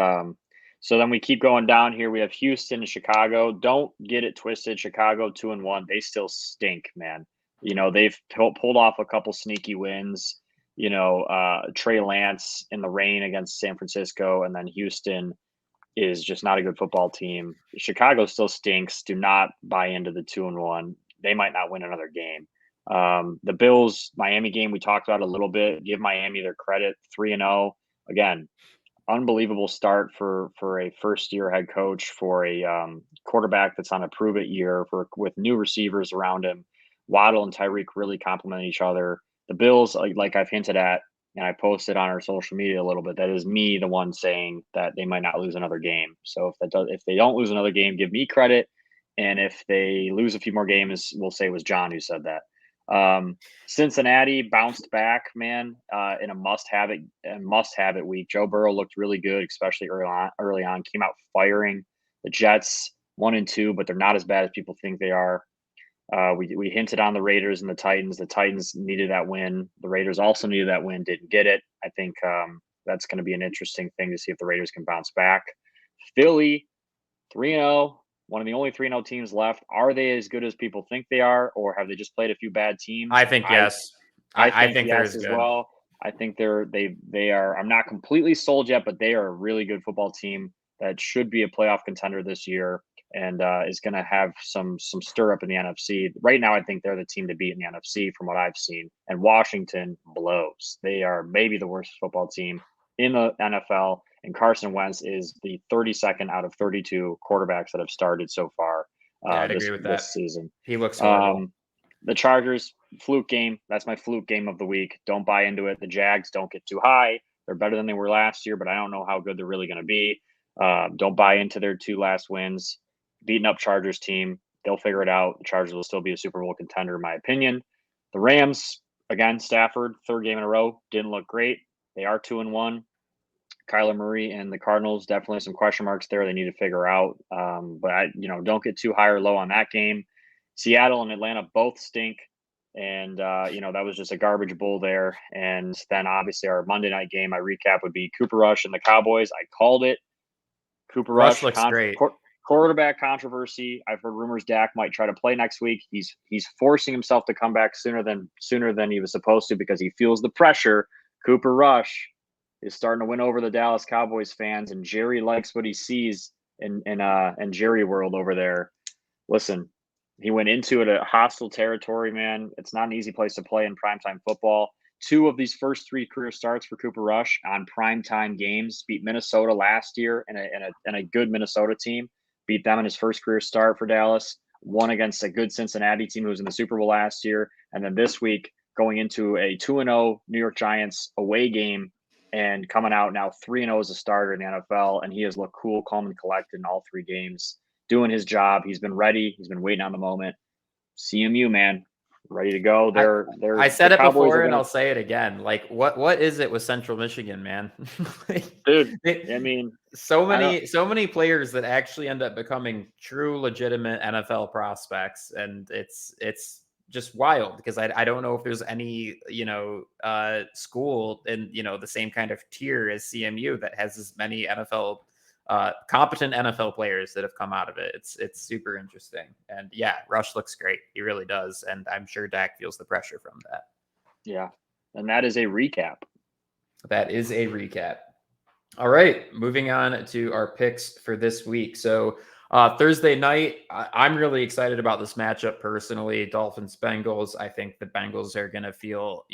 so then we keep going down here. We have Houston and Chicago. Don't get it twisted. Chicago 2-1. They still stink, man. They've pulled off a couple sneaky wins. Trey Lance in the rain against San Francisco, and then Houston is just not a good football team. Chicago still stinks. Do not buy into the 2-1. They might not win another game. The Bills Miami game we talked about a little bit. Give Miami their credit. 3-0. Again, unbelievable start for a first year head coach, for a quarterback that's on a prove it year, with new receivers around him. Waddle and Tyreek really complement each other. The Bills, like I've hinted at, and I posted on our social media a little bit, that is me, the one saying that they might not lose another game. So if they don't lose another game, give me credit, and if they lose a few more games, we'll say it was John who said that. Cincinnati bounced back, man, in a must have it week. Joe Burrow looked really good, especially early on. Came out firing. The Jets 1-2, but they're not as bad as people think they are. We hinted on the Raiders and the Titans. The Titans needed that win. The Raiders also needed that win, didn't get it. I think that's going to be an interesting thing to see if the Raiders can bounce back. Philly 3-0, one of the only 3-0 teams left. Are they as good as people think they are, or have they just played a few bad teams? I think yes. I think yes as good. Well. I think they are. I'm not completely sold yet, but they are a really good football team that should be a playoff contender this year, and is going to have some stir up in the NFC. Right now, I think they're the team to beat in the NFC from what I've seen. And Washington blows. They are maybe the worst football team in the NFL. And Carson Wentz is the 32nd out of 32 quarterbacks that have started so far I'd agree with this season. He looks horrible. The Chargers, fluke game. That's my fluke game of the week. Don't buy into it. The Jags don't get too high. They're better than they were last year, but I don't know how good they're really going to be. Don't buy into their 2 last wins. Beating up Chargers team. They'll figure it out. The Chargers will still be a Super Bowl contender, in my opinion. The Rams, again, Stafford, 3rd game in a row, didn't look great. They are 2-1. Kyler Murray and the Cardinals, definitely some question marks there they need to figure out. But don't get too high or low on that game. Seattle and Atlanta both stink. And, that was just a garbage bowl there. And then obviously our Monday night game, my recap would be Cooper Rush and the Cowboys. I called it. Cooper Rush looks great. Quarterback controversy. I've heard rumors Dak might try to play next week. He's forcing himself to come back sooner than he was supposed to because he feels the pressure. Cooper Rush is starting to win over the Dallas Cowboys fans, and Jerry likes what he sees in Jerry world over there. Listen, he went into it a hostile territory, man. It's not an easy place to play in primetime football. 2 of these first 3 career starts for Cooper Rush on primetime games. Beat Minnesota last year and a good Minnesota team. Beat them in his first career start for Dallas. won against a good Cincinnati team who was in the Super Bowl last year. And then this week going into a 2-0 New York Giants away game and coming out now 3-0 as a starter in the NFL. And he has looked cool, calm, and collected in all 3 games, doing his job. He's been ready. He's been waiting on the moment. CMU, man, ready to go. I said it Cowboys before and I'll say it again. Like, what is it with Central Michigan, man? Dude, I mean, so many players that actually end up becoming true, legitimate NFL prospects, and it's just wild because I don't know if there's any school in the same kind of tier as CMU that has as many NFL competent NFL players that have come out of it. It's super interesting. And yeah, Rush looks great. He really does. And I'm sure Dak feels the pressure from that. Yeah. And that is a recap. That is a recap. All right. Moving on to our picks for this week. So Thursday night, I'm really excited about this matchup personally. Dolphins Bengals. I think the Bengals are going to feel,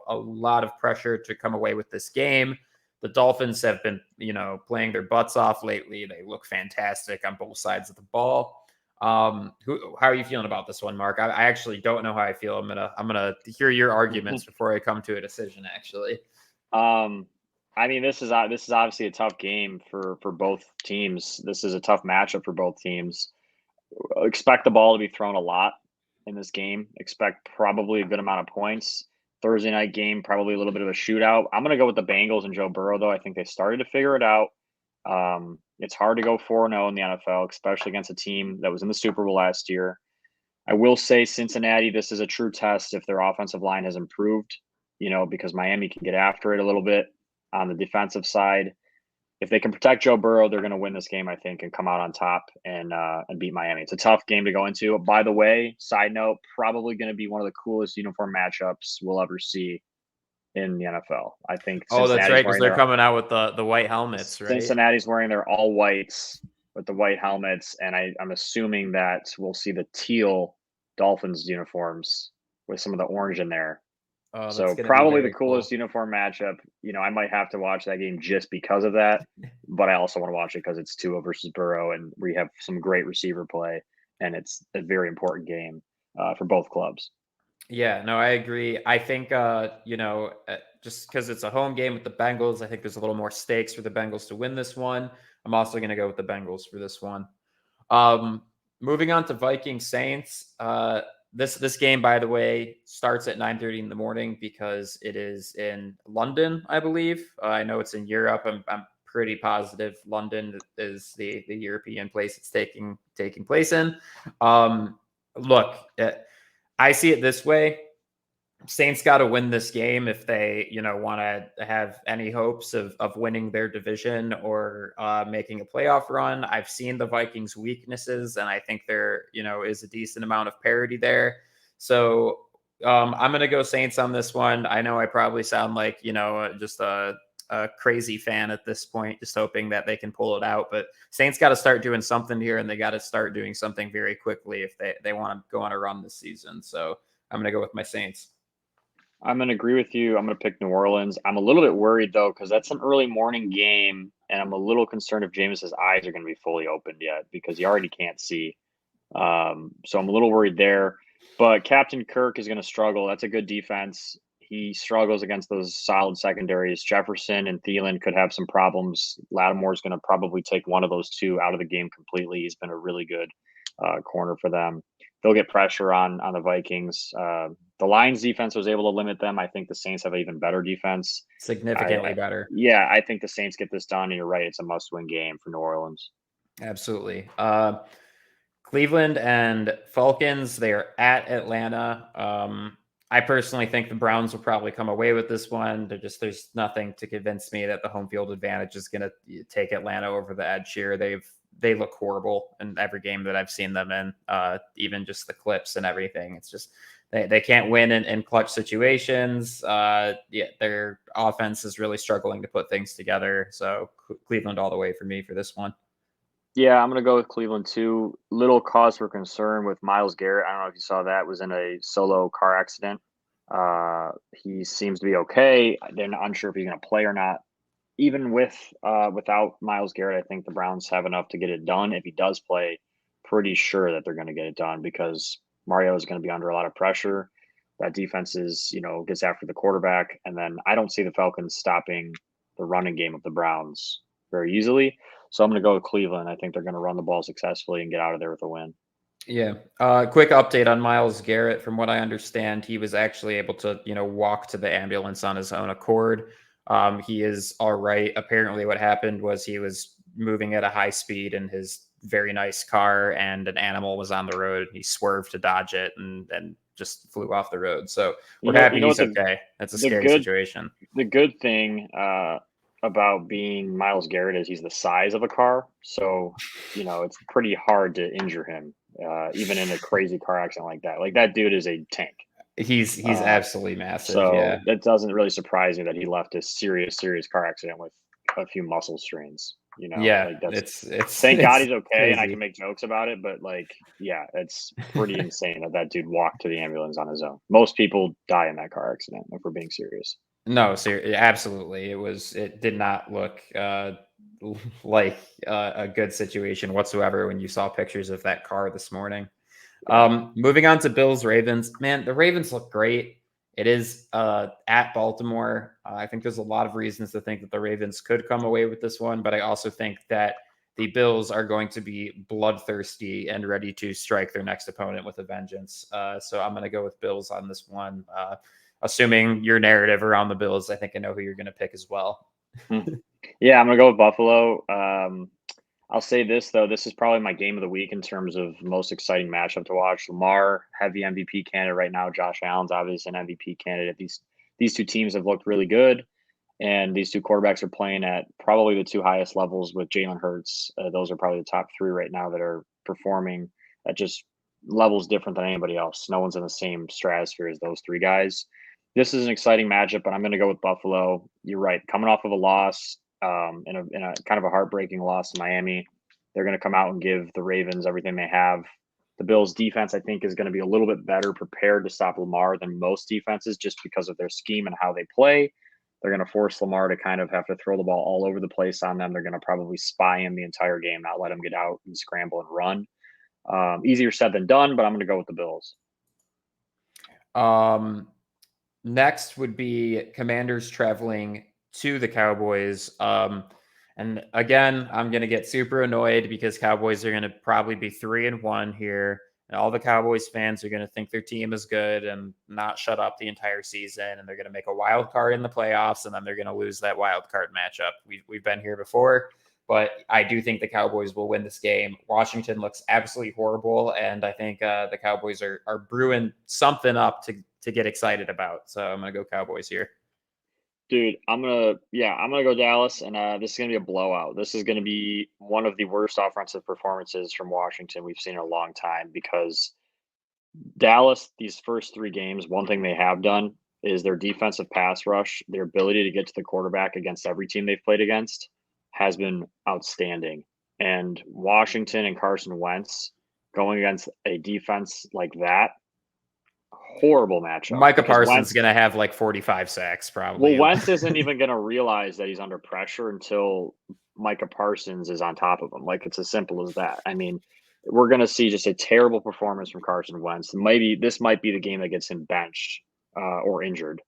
a lot of pressure to come away with this game. The Dolphins have been, playing their butts off lately. They look fantastic on both sides of the ball. How are you feeling about this one, Mark? I actually don't know how I feel. I'm gonna hear your arguments before I come to a decision. Actually, I mean, this is obviously a tough game for both teams. This is a tough matchup for both teams. Expect the ball to be thrown a lot in this game. Expect probably a good amount of points. Thursday night game, probably a little bit of a shootout. I'm going to go with the Bengals and Joe Burrow, though. I think they started to figure it out. It's hard to go 4-0 in the NFL, especially against a team that was in the Super Bowl last year. I will say Cincinnati, this is a true test if their offensive line has improved, because Miami can get after it a little bit on the defensive side. If they can protect Joe Burrow, they're going to win this game, I think, and come out on top and beat Miami. It's a tough game to go into. By the way, side note, probably going to be one of the coolest uniform matchups we'll ever see in the NFL. I think. Oh, that's right, because they're coming out with the white helmets, right? Cincinnati's wearing their all whites with the white helmets, and I'm assuming that we'll see the teal Dolphins uniforms with some of the orange in there. Oh, so probably the coolest uniform matchup. I might have to watch that game just because of that, but I also want to watch it because it's Tua versus Burrow, and we have some great receiver play, and it's a very important game for both clubs. Yeah, no, I agree. I think, just because it's a home game with the Bengals, I think there's a little more stakes for the Bengals to win this one. I'm also going to go with the Bengals for this one. Moving on to Vikings Saints. This game, by the way, starts at 9:30 in the morning because it is in London, I believe. I know it's in Europe. I'm pretty positive London is the European place it's taking place in. Look, I see it this way. Saints got to win this game if they, want to have any hopes of winning their division or making a playoff run. I've seen the Vikings' weaknesses, and I think there, is a decent amount of parity there. So I'm going to go Saints on this one. I know I probably sound like, just a crazy fan at this point, just hoping that they can pull it out. But Saints got to start doing something here, and they got to start doing something very quickly if they want to go on a run this season. So I'm going to go with my Saints. I'm going to agree with you. I'm going to pick New Orleans. I'm a little bit worried, though, because that's an early morning game, and I'm a little concerned if Jameis's eyes are going to be fully opened yet because he already can't see. So I'm a little worried there. But Captain Kirk is going to struggle. That's a good defense. He struggles against those solid secondaries. Jefferson and Thielen could have some problems. Lattimore's going to probably take one of those two out of the game completely. He's been a really good corner for them. They'll get pressure on the Vikings. The Lions defense was able to limit them. I think the Saints have an even better defense. Significantly better. Yeah, I think the Saints get this done, and you're right. It's a must-win game for New Orleans. Absolutely. Cleveland and Falcons, they are at Atlanta. I personally think the Browns will probably come away with this one. There's nothing to convince me that the home field advantage is going to take Atlanta over the edge here. They look horrible in every game that I've seen them in, even just the clips and everything. It's just they can't win in clutch situations. Their offense is really struggling to put things together. So Cleveland all the way for me for this one. Yeah, I'm going to go with Cleveland too. Little cause for concern with Myles Garrett. I don't know if you saw that, was in a solo car accident. He seems to be okay. They're not unsure if he's going to play or not. Even without Myles Garrett, I think the Browns have enough to get it done. If he does play, pretty sure that they're going to get it done because Mario is going to be under a lot of pressure. That defense is, gets after the quarterback. And then I don't see the Falcons stopping the running game of the Browns very easily. So I'm going to go with Cleveland. I think they're going to run the ball successfully and get out of there with a win. Yeah. Quick update on Myles Garrett. From what I understand, he was actually able to, walk to the ambulance on his own accord. He is all right. Apparently what happened was he was moving at a high speed in his very nice car and an animal was on the road. He swerved to dodge it and just flew off the road. So we're happy he's okay. That's a scary situation. The good thing about being Myles Garrett is he's the size of a car. So, it's pretty hard to injure him, even in a crazy car accident like that. Like that dude is a tank. He's absolutely massive. So yeah. That doesn't really surprise me that he left a serious car accident with a few muscle strains. Yeah, like it's thank God he's okay, crazy. and I can make jokes about it. But it's pretty insane that dude walked to the ambulance on his own. Most people die in that car accident, if we're being serious. No, absolutely. It did not look like a good situation whatsoever when you saw pictures of that car this morning. Moving on to Bills Ravens, man, the Ravens look great. It is at Baltimore. I think there's a lot of reasons to think that the Ravens could come away with this one, but I also think that the Bills are going to be bloodthirsty and ready to strike their next opponent with a vengeance. So I'm going to go with Bills on this one. Assuming your narrative around the Bills, I think I know who you're going to pick as well. Yeah, I'm going to go with Buffalo. I'll say this, though. This is probably my game of the week in terms of most exciting matchup to watch. Lamar, heavy MVP candidate right now. Josh Allen's obviously an MVP candidate. These two teams have looked really good, and these two quarterbacks are playing at probably the two highest levels with Jalen Hurts. Those are probably the top three right now that are performing at just levels different than anybody else. No one's in the same stratosphere as those three guys. This is an exciting matchup, but I'm going to go with Buffalo. You're right. Coming off of a loss, in a kind of a heartbreaking loss to Miami, they're going to come out and give the Ravens everything they have. The Bills defense, I think, is going to be a little bit better prepared to stop Lamar than most defenses just because of their scheme and how they play. They're going to force Lamar to kind of have to throw the ball all over the place on them. They're going to probably spy him the entire game, not let him get out and scramble and run. Easier said than done, but I'm going to go with the Bills. Next would be Commanders traveling to the Cowboys. And again, I'm going to get super annoyed because Cowboys are going to probably be 3-1 here. And all the Cowboys fans are going to think their team is good and not shut up the entire season. And they're going to make a wild card in the playoffs, and then they're going to lose that wild card matchup. We've been here before, but I do think the Cowboys will win this game. Washington looks absolutely horrible, and I think the Cowboys are brewing something up to get excited about. So I'm going to go Cowboys here. Dude, I'm gonna go Dallas, and this is gonna be a blowout. This is gonna be one of the worst offensive performances from Washington we've seen in a long time because Dallas, these first three games, one thing they have done is their defensive pass rush, their ability to get to the quarterback against every team they've played against has been outstanding. And Washington and Carson Wentz going against a defense like that, horrible matchup. Micah Parsons going to have like 45 sacks probably. Well, Wentz isn't even going to realize that he's under pressure until Micah Parsons is on top of him. Like, it's as simple as that. I mean, we're going to see just a terrible performance from Carson Wentz. This might be the game that gets him benched or injured.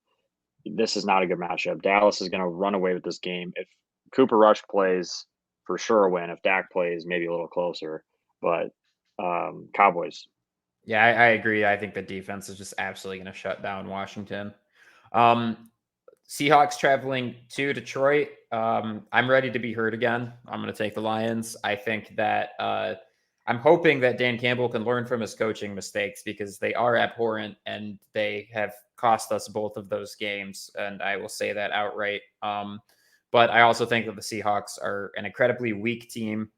This is not a good matchup. Dallas is going to run away with this game. If Cooper Rush plays, for sure a win. If Dak plays, maybe a little closer. But Cowboys. Yeah, I agree. I think the defense is just absolutely going to shut down Washington. Seahawks traveling to Detroit. I'm ready to be hurt again. I'm going to take the Lions. I think that I'm hoping that Dan Campbell can learn from his coaching mistakes because they are abhorrent and they have cost us both of those games. And I will say that outright. But I also think that the Seahawks are an incredibly weak team.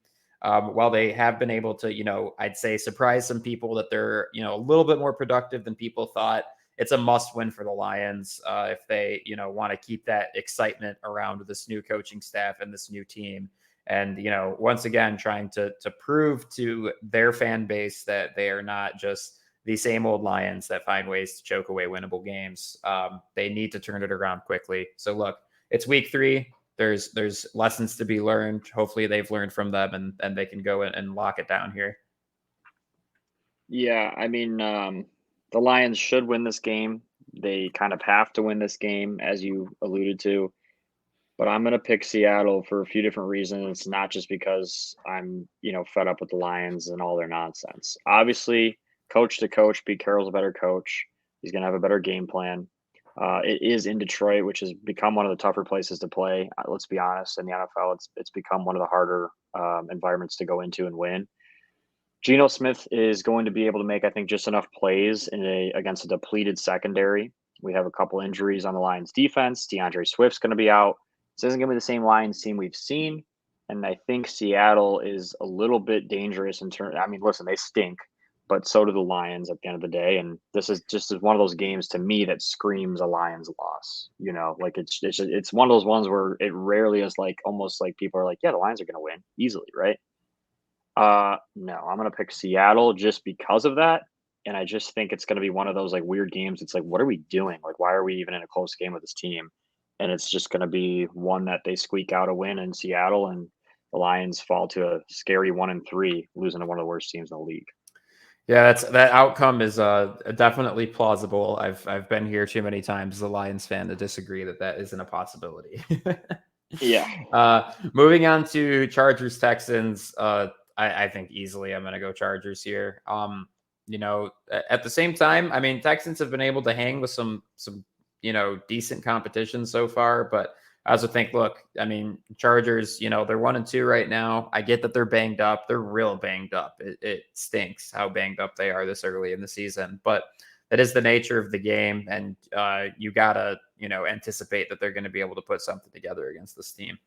While they have been able to, I'd say surprise some people that they're, a little bit more productive than people thought. It's a must win for the Lions if they, want to keep that excitement around this new coaching staff and this new team. And, once again, trying to prove to their fan base that they are not just the same old Lions that find ways to choke away winnable games. They need to turn it around quickly. So look, it's week 3. There's lessons to be learned. Hopefully they've learned from them and they can go in and lock it down here. Yeah, I mean, the Lions should win this game. They kind of have to win this game, as you alluded to. But I'm gonna pick Seattle for a few different reasons, not just because I'm, fed up with the Lions and all their nonsense. Obviously, coach to coach, Pete Carroll's a better coach. He's gonna have a better game plan. It is in Detroit, which has become one of the tougher places to play. Let's be honest, in the NFL, it's become one of the harder environments to go into and win. Geno Smith is going to be able to make, I think, just enough plays against a depleted secondary. We have a couple injuries on the Lions defense. DeAndre Swift's going to be out. This isn't going to be the same Lions team we've seen. And I think Seattle is a little bit dangerous in terms. I mean, listen, they stink, but so do the Lions at the end of the day. And this is just one of those games to me that screams a Lions loss. Like it's one of those ones where it rarely is like almost like people are like, yeah, the Lions are going to win easily, right? No, I'm gonna pick Seattle just because of that, and I just think it's gonna be one of those, like, weird games. It's like, "What are we doing? Like, why are we even in a close game with this team?" And it's just gonna be one that they squeak out a win in Seattle, and the Lions fall to a scary 1-3, losing to one of the worst teams in the league. Yeah, that outcome is definitely plausible. I've been here too many times as a Lions fan to disagree that that isn't a possibility. Yeah. Moving on to Chargers Texans, I think easily I'm going to go Chargers here. At the same time, I mean Texans have been able to hang with some decent competition so far, but I also think, look, I mean Chargers, they're 1-2 right now. I get that they're banged up. They're real banged up. It stinks how banged up they are this early in the season, but that is the nature of the game, and you gotta anticipate that they're going to be able to put something together against this team.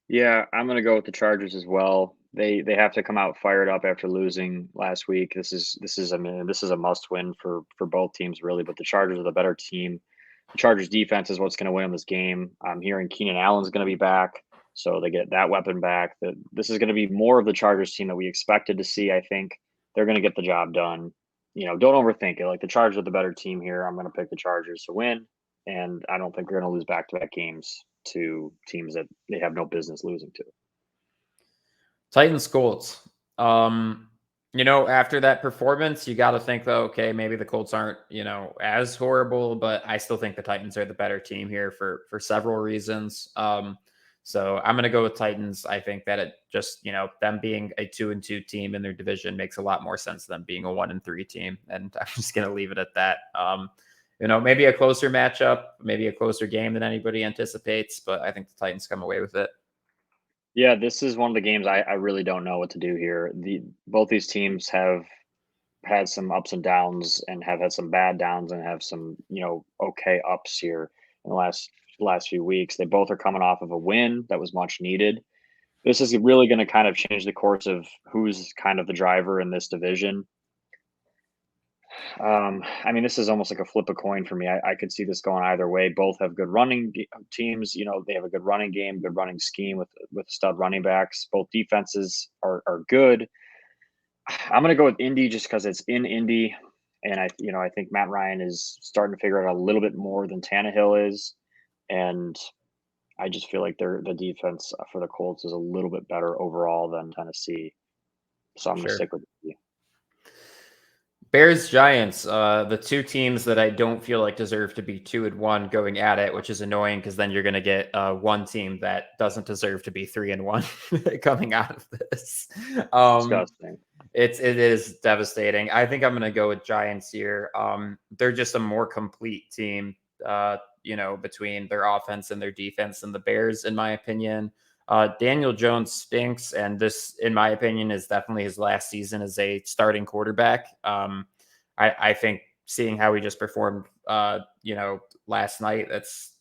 Yeah, I'm gonna go with the Chargers as well. They have to come out fired up after losing last week. This is I mean, this is a must win for both teams really, but the Chargers are the better team. The Chargers defense is what's going to win this game. I'm hearing Keenan Allen's going to be back, so they get that weapon back. This is going to be more of the Chargers team that we expected to see. I think they're going to get the job done. Don't overthink it. Like the Chargers are the better team here. I'm going to pick the Chargers to win, and I don't think they're going to lose back-to-back games to teams that they have no business losing to. Titans Colts. After that performance, you got to think though, okay, maybe the Colts aren't, as horrible, but I still think the Titans are the better team here for several reasons. So I'm going to go with Titans. I think that it just, them being a 2-2 team in their division makes a lot more sense than being a 1-3 team. And I'm just going to leave it at that. Maybe a closer matchup, maybe a closer game than anybody anticipates, but I think the Titans come away with it. Yeah, this is one of the games I really don't know what to do here. Both these teams have had some ups and downs and have had some bad downs and have some, okay ups here in the last few weeks. They both are coming off of a win that was much needed. This is really going to kind of change the course of who's kind of the driver in this division. I mean, this is almost like a flip a coin for me. I could see this going either way. Both have good teams. They have a good running game, good running scheme with stud running backs. Both defenses are good. I'm going to go with Indy just because it's in Indy, and I think Matt Ryan is starting to figure it out a little bit more than Tannehill is, and I just feel like the defense for the Colts is a little bit better overall than Tennessee. So I'm going to Sure. stick with Indy. Bears Giants, the two teams that I don't feel like deserve to be 2-1 going at it, which is annoying because then you're going to get one team that doesn't deserve to be 3-1 coming out of this. Disgusting. It is devastating. I think I'm going to go with Giants here. They're just a more complete team, between their offense and their defense than the Bears, in my opinion. Daniel Jones stinks, and this, in my opinion, is definitely his last season as a starting quarterback. I think seeing how he just performed, last night, that's,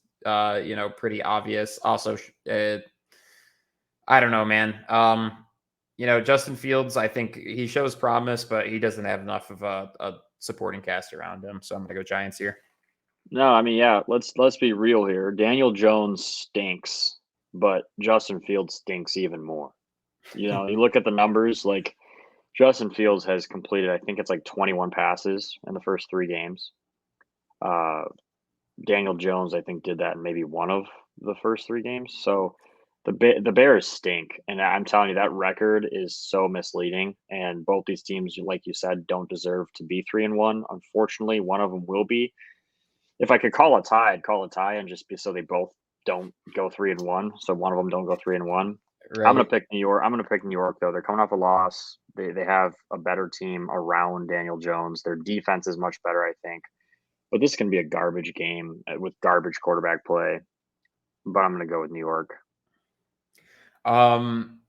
pretty obvious. Also, I don't know, man. Justin Fields, I think he shows promise, but he doesn't have enough of a supporting cast around him. So I'm going to go Giants here. No, I mean, yeah, let's be real here. Daniel Jones stinks, but Justin Fields stinks even more. You look at the numbers, like Justin Fields has completed, I think it's like 21 passes in the first 3 games. Uh, Daniel Jones, I think, did that in maybe one of the first 3 games. So The Bears stink, and I'm telling you that record is so misleading. And both these teams, like you said, don't deserve to be 3-1. Unfortunately, one of them will be. If I could call a tie, I'd call a tie and just be so they both don't go 3-1. So one of them don't go 3-1. I'm gonna Right. pick New York. I'm gonna pick New York though. They're coming off a loss. They have a better team around Daniel Jones. Their defense is much better, I think. But this can be a garbage game with garbage quarterback play. But I'm gonna go with New York. Um,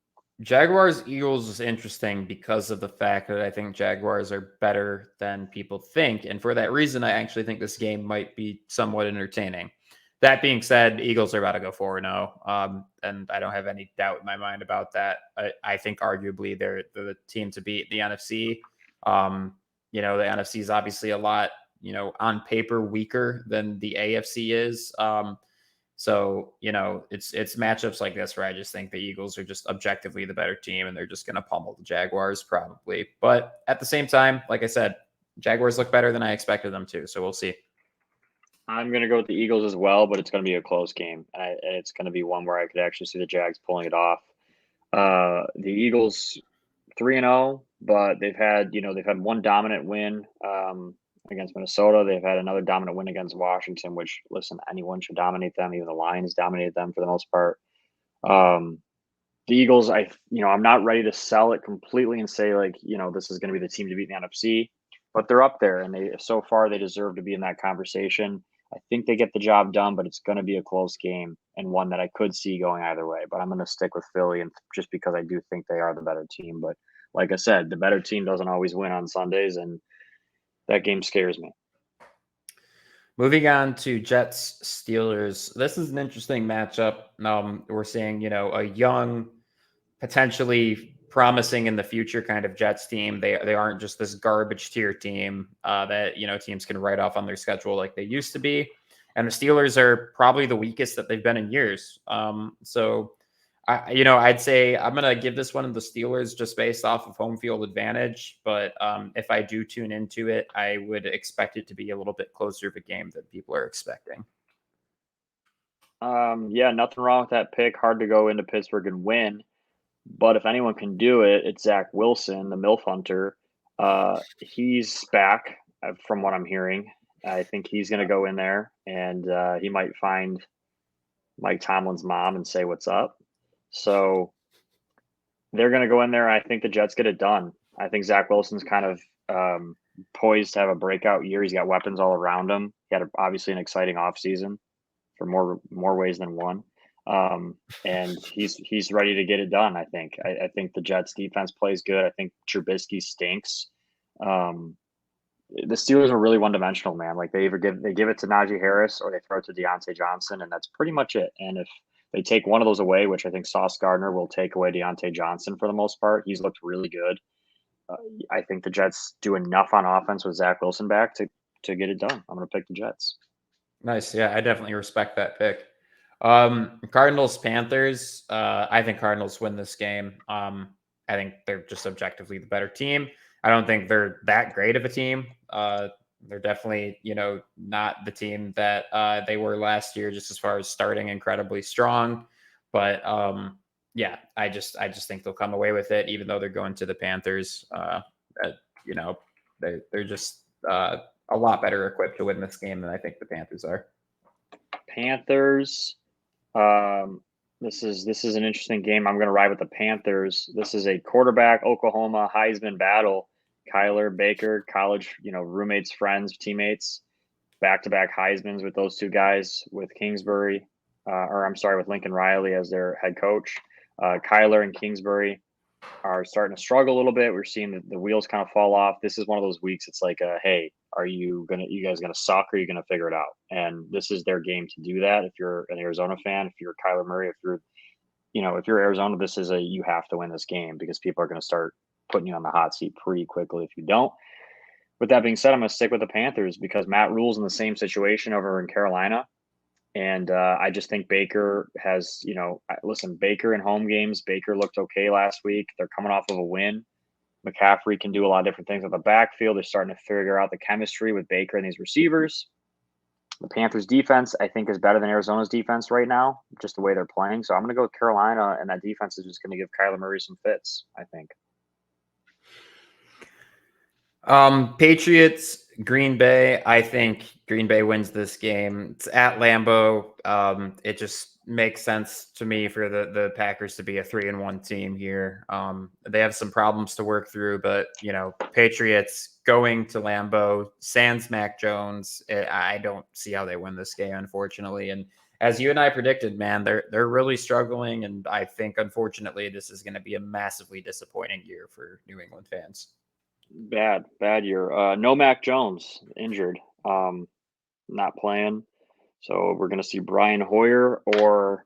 Jaguars Eagles is interesting because of the fact that I think Jaguars are better than people think, and for that reason, I actually think this game might be somewhat entertaining. That being said, Eagles are about to go 4-0, and I don't have any doubt in my mind about that. I think arguably they're the team to beat the NFC. The NFC is obviously a lot, on paper weaker than the AFC is. It's matchups like this where I just think the Eagles are just objectively the better team and they're just going to pummel the Jaguars probably. But at the same time, like I said, Jaguars look better than I expected them to. So we'll see. I'm gonna go with the Eagles as well, but it's gonna be a close game. And it's gonna be one where I could actually see the Jags pulling it off. The Eagles 3-0, but they've had one dominant win against Minnesota. They've had another dominant win against Washington, which listen, anyone should dominate them. Even the Lions dominated them for the most part. Um, the Eagles, I'm not ready to sell it completely and say this is going to be the team to beat in the NFC, but they're up there, and so far they deserve to be in that conversation. I think they get the job done, but it's going to be a close game and one that I could see going either way. But I'm going to stick with Philly, and just because I do think they are the better team. But like I said, the better team doesn't always win on Sundays, and that game scares me. Moving on to Jets Steelers. This is an interesting matchup. We're seeing, a young, potentially promising in the future kind of Jets team. They aren't just this garbage tier team that teams can write off on their schedule like they used to be. And the Steelers are probably the weakest that they've been in years. I'd say I'm gonna give this one to the Steelers just based off of home field advantage. But if I do tune into it, I would expect it to be a little bit closer of a game than people are expecting. Yeah, nothing wrong with that pick. Hard to go into Pittsburgh and win. But if anyone can do it, it's Zach Wilson, the MILF Hunter. He's back, from what I'm hearing. I think he's going to go in there, and he might find Mike Tomlin's mom and say, "What's up?" So they're going to go in there. I think the Jets get it done. I think Zach Wilson's kind of poised to have a breakout year. He's got weapons all around him. He had obviously an exciting offseason for more ways than one. And he's ready to get it done. I think. I think the Jets defense plays good. I think Trubisky stinks. The Steelers are really one dimensional, man. Like they give it to Najee Harris or they throw it to Deontay Johnson, and that's pretty much it. And if they take one of those away, which I think Sauce Gardner will take away Deontay Johnson for the most part, he's looked really good. I think the Jets do enough on offense with Zach Wilson back to get it done. I'm going to pick the Jets. Nice. Yeah, I definitely respect that pick. Cardinals Panthers. I think Cardinals win this game. I think they're just objectively the better team. I don't think they're that great of a team. They're definitely, not the team that they were last year, just as far as starting incredibly strong. But I just think they'll come away with it, even though they're going to the Panthers. They're just a lot better equipped to win this game than I think the Panthers are. Panthers. This is an interesting game. I'm going to ride with the Panthers. This is a quarterback Oklahoma Heisman battle. Kyler Baker, college, roommates, friends, teammates, back-to-back Heismans with those two guys, with with Lincoln Riley as their head coach. Kyler and Kingsbury are starting to struggle a little bit. We're seeing the wheels kind of fall off. This is one of those weeks. It's like, hey, are you guys gonna suck or are you gonna figure it out? And this is their game to do that. If you're an Arizona fan, if you're Kyler Murray, if you're Arizona, this is you have to win this game because people are going to start putting you on the hot seat pretty quickly if you don't. With that being said, I'm going to stick with the Panthers because Matt Rule's in the same situation over in Carolina. And I just think Baker has, Baker in home games, Baker looked okay last week. They're coming off of a win. McCaffrey can do a lot of different things with the backfield. They're starting to figure out the chemistry with Baker and these receivers. The Panthers defense, I think, is better than Arizona's defense right now, just the way they're playing. So I'm going to go with Carolina, and that defense is just going to give Kyler Murray some fits, I think. Patriots, Green Bay. I think Green Bay wins this game. It's at Lambeau. It just makes sense to me for the Packers to be a 3-1 team here. They have some problems to work through, but Patriots going to Lambeau, sans Mac Jones. I don't see how they win this game, unfortunately. And as you and I predicted, man, they're really struggling, and I think unfortunately this is going to be a massively disappointing year for New England fans. Bad year. No Mac Jones, injured, not playing. So we're going to see Brian Hoyer or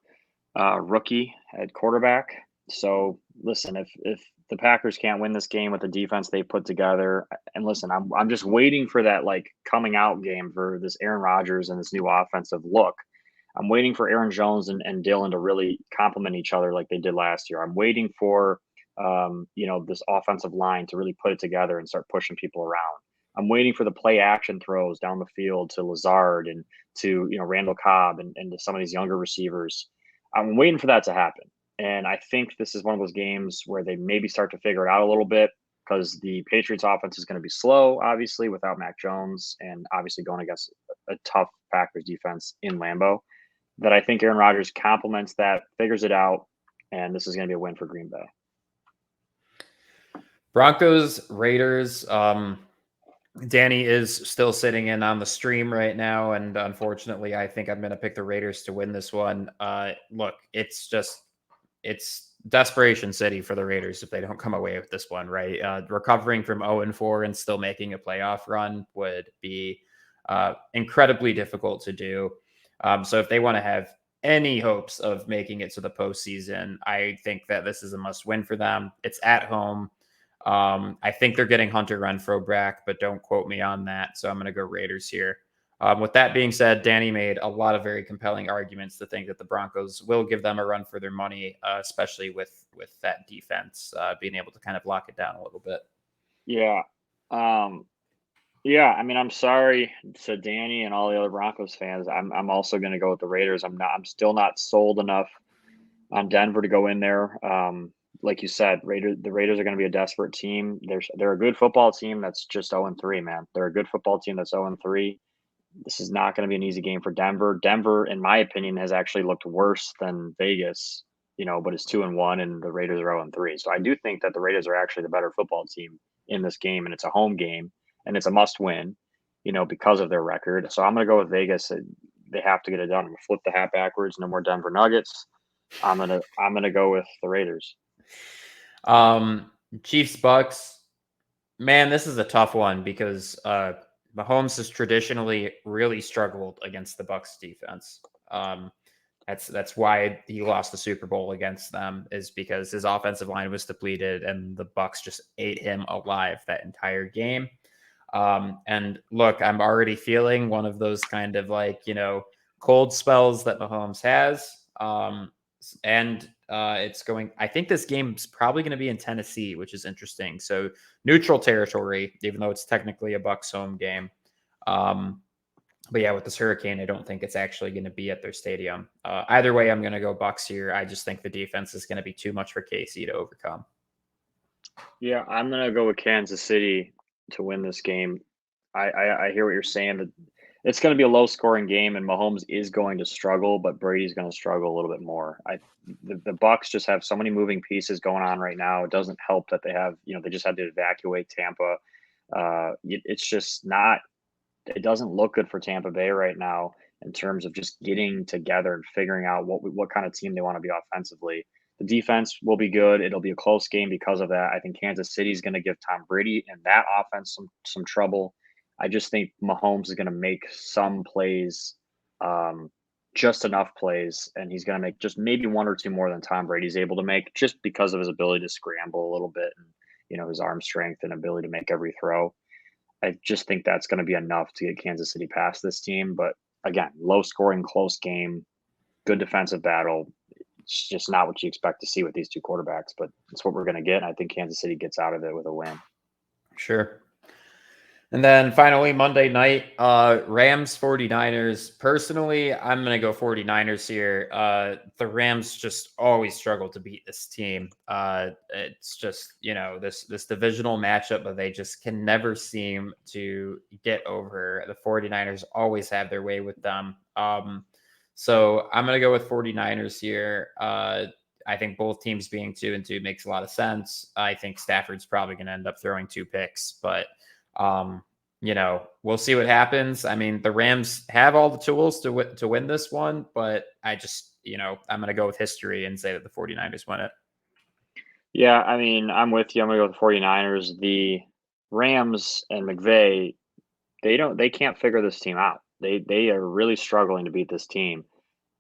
rookie at quarterback. So listen, if the Packers can't win this game with the defense they put together, and listen, I'm just waiting for that like coming out game for this Aaron Rodgers and this new offensive look. I'm waiting for Aaron Jones and Dylan to really complement each other like they did last year. I'm waiting for this offensive line to really put it together and start pushing people around. I'm waiting for the play action throws down the field to Lazard and to Randall Cobb and to some of these younger receivers. I'm waiting for that to happen. And I think this is one of those games where they maybe start to figure it out a little bit because the Patriots offense is going to be slow, obviously, without Mac Jones and obviously going against a tough Packers defense in Lambeau. That I think Aaron Rodgers complements that, figures it out, and this is going to be a win for Green Bay. Broncos, Raiders. Danny is still sitting in on the stream right now, and unfortunately, I think I'm going to pick the Raiders to win this one. Look, it's desperation city for the Raiders if they don't come away with this one, right? Recovering from 0-4 and still making a playoff run would be incredibly difficult to do. So if they want to have any hopes of making it to the postseason, I think that this is a must win for them. It's at home. I think they're getting Hunter Renfrow back, but don't quote me on that. So I'm going to go Raiders here. With that being said, Danny made a lot of very compelling arguments to think that the Broncos will give them a run for their money, especially with that defense being able to kind of lock it down a little bit. Yeah. Yeah, I mean, I'm sorry to Danny and all the other Broncos fans. I'm also going to go with the Raiders. I'm still not sold enough on Denver to go in there. Like you said, the Raiders are going to be a desperate team. They're a good football team that's just 0-3, man. They're a good football team that's 0-3. This is not going to be an easy game for Denver. Denver, in my opinion, has actually looked worse than Vegas, but it's 2-1 and the Raiders are 0-3. So I do think that the Raiders are actually the better football team in this game, and it's a home game and it's a must win, because of their record. So I'm going to go with Vegas. They have to get it done. I'm going to flip the hat backwards. No more Denver Nuggets. I'm gonna go with the Raiders. Chiefs Bucks. Man, this is a tough one because Mahomes has traditionally really struggled against the Bucks defense. That's why he lost the Super Bowl against them, is because his offensive line was depleted and the Bucks just ate him alive that entire game. And look, I'm already feeling one of those kind of cold spells that Mahomes has. It's going, I think this game's probably going to be in Tennessee, which is interesting. So neutral territory, even though it's technically a Bucks home game. But yeah, with this hurricane, I don't think it's actually going to be at their stadium. Either way, I'm going to go Bucks here. I just think the defense is going to be too much for KC to overcome. Yeah, I'm going to go with Kansas City to win this game. I hear what you're saying. That it's going to be a low-scoring game, and Mahomes is going to struggle, but Brady's going to struggle a little bit more. The Bucks just have so many moving pieces going on right now. It doesn't help that they have, they just had to evacuate Tampa. It's just not. It doesn't look good for Tampa Bay right now in terms of just getting together and figuring out what kind of team they want to be offensively. The defense will be good. It'll be a close game because of that. I think Kansas City is going to give Tom Brady and that offense some trouble. I just think Mahomes is going to make some plays, just enough plays, and he's going to make just maybe one or two more than Tom Brady's able to make, just because of his ability to scramble a little bit and his arm strength and ability to make every throw. I just think that's going to be enough to get Kansas City past this team. But again, low scoring, close game, good defensive battle. It's just not what you expect to see with these two quarterbacks, but it's what we're going to get. And I think Kansas City gets out of it with a win. Sure. And then finally, Monday night, Rams 49ers. Personally, I'm going to go 49ers here. The Rams just always struggle to beat this team. It's just, this divisional matchup, but they just can never seem to get over. The 49ers always have their way with them. So I'm going to go with 49ers here. I think both teams being 2-2 makes a lot of sense. I think Stafford's probably going to end up throwing 2 picks, but we'll see what happens. I mean, the Rams have all the tools to win this one, but I just, I'm going to go with history and say that the 49ers win it. Yeah, I mean, I'm with you. I'm going to go with the 49ers. The Rams and McVay, they can't figure this team out. They are really struggling to beat this team.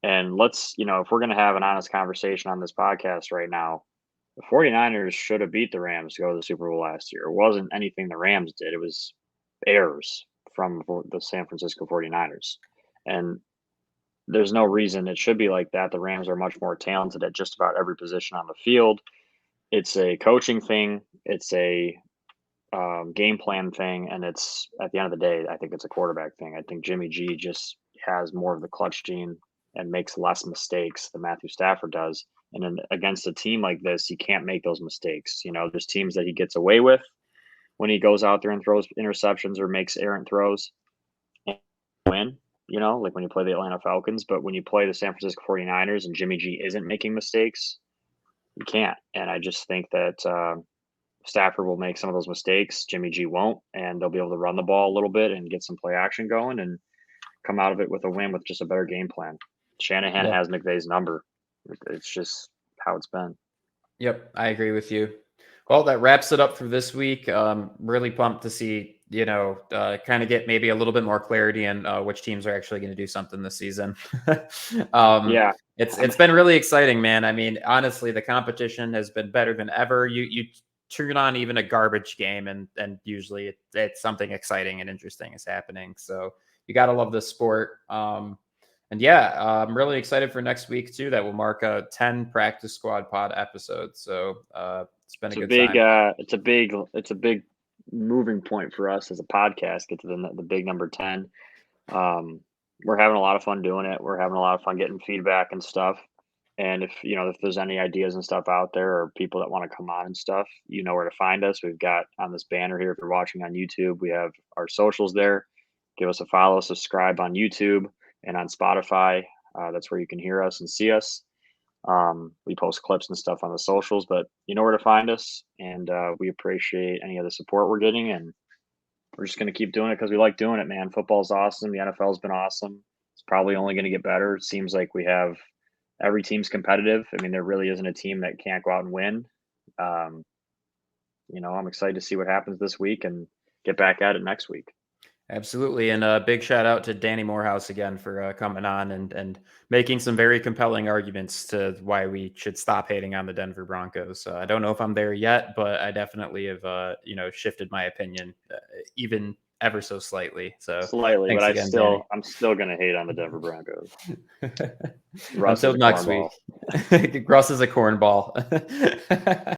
And let's, if we're going to have an honest conversation on this podcast right now, the 49ers should have beat the Rams to go to the Super Bowl last year. It wasn't anything the Rams did. It was errors from the San Francisco 49ers. And there's no reason it should be like that. The Rams are much more talented at just about every position on the field. It's a coaching thing. It's a game plan thing. And it's, at the end of the day, I think it's a quarterback thing. I think Jimmy G just has more of the clutch gene and makes less mistakes than Matthew Stafford does. And then against a team like this, he can't make those mistakes. There's teams that he gets away with when he goes out there and throws interceptions or makes errant throws and win, like when you play the Atlanta Falcons. But when you play the San Francisco 49ers and Jimmy G isn't making mistakes, you can't. And I just think that Stafford will make some of those mistakes. Jimmy G won't, and they'll be able to run the ball a little bit and get some play action going and come out of it with a win with just a better game plan. Shanahan has McVay's number. It's just how it's been. Yep, I agree with you. Well, that wraps it up for this week. Really pumped to see, kind of get maybe a little bit more clarity in which teams are actually going to do something this season. Yeah, it's been really exciting, man. I mean, honestly, the competition has been better than ever. You turn on even a garbage game, and usually it's something exciting and interesting is happening. So you got to love this sport. And yeah, I'm really excited for next week too. That will mark a 10 practice squad pod episodes. So it's been a good time. It's a big moving point for us as a podcast. Get to the big number 10. We're having a lot of fun doing it. We're having a lot of fun getting feedback and stuff. And if there's any ideas and stuff out there or people that want to come on and stuff, you know where to find us. We've got on this banner here. If you're watching on YouTube, we have our socials there. Give us a follow, subscribe on YouTube. And on Spotify, that's where you can hear us and see us. We post clips and stuff on the socials, but you know where to find us. And we appreciate any of the support we're getting. And we're just going to keep doing it because we like doing it, man. Football's awesome. The NFL's been awesome. It's probably only going to get better. It seems like we have every team's competitive. I mean, there really isn't a team that can't go out and win. I'm excited to see what happens this week and get back at it next week. Absolutely. And a big shout out to Danny Morehouse again for coming on and making some very compelling arguments to why we should stop hating on the Denver Broncos. I don't know if I'm there yet, but I definitely have, shifted my opinion even ever so slightly. So slightly, but again, I'm still going to hate on the Denver Broncos. Until next week. Russ is a cornball.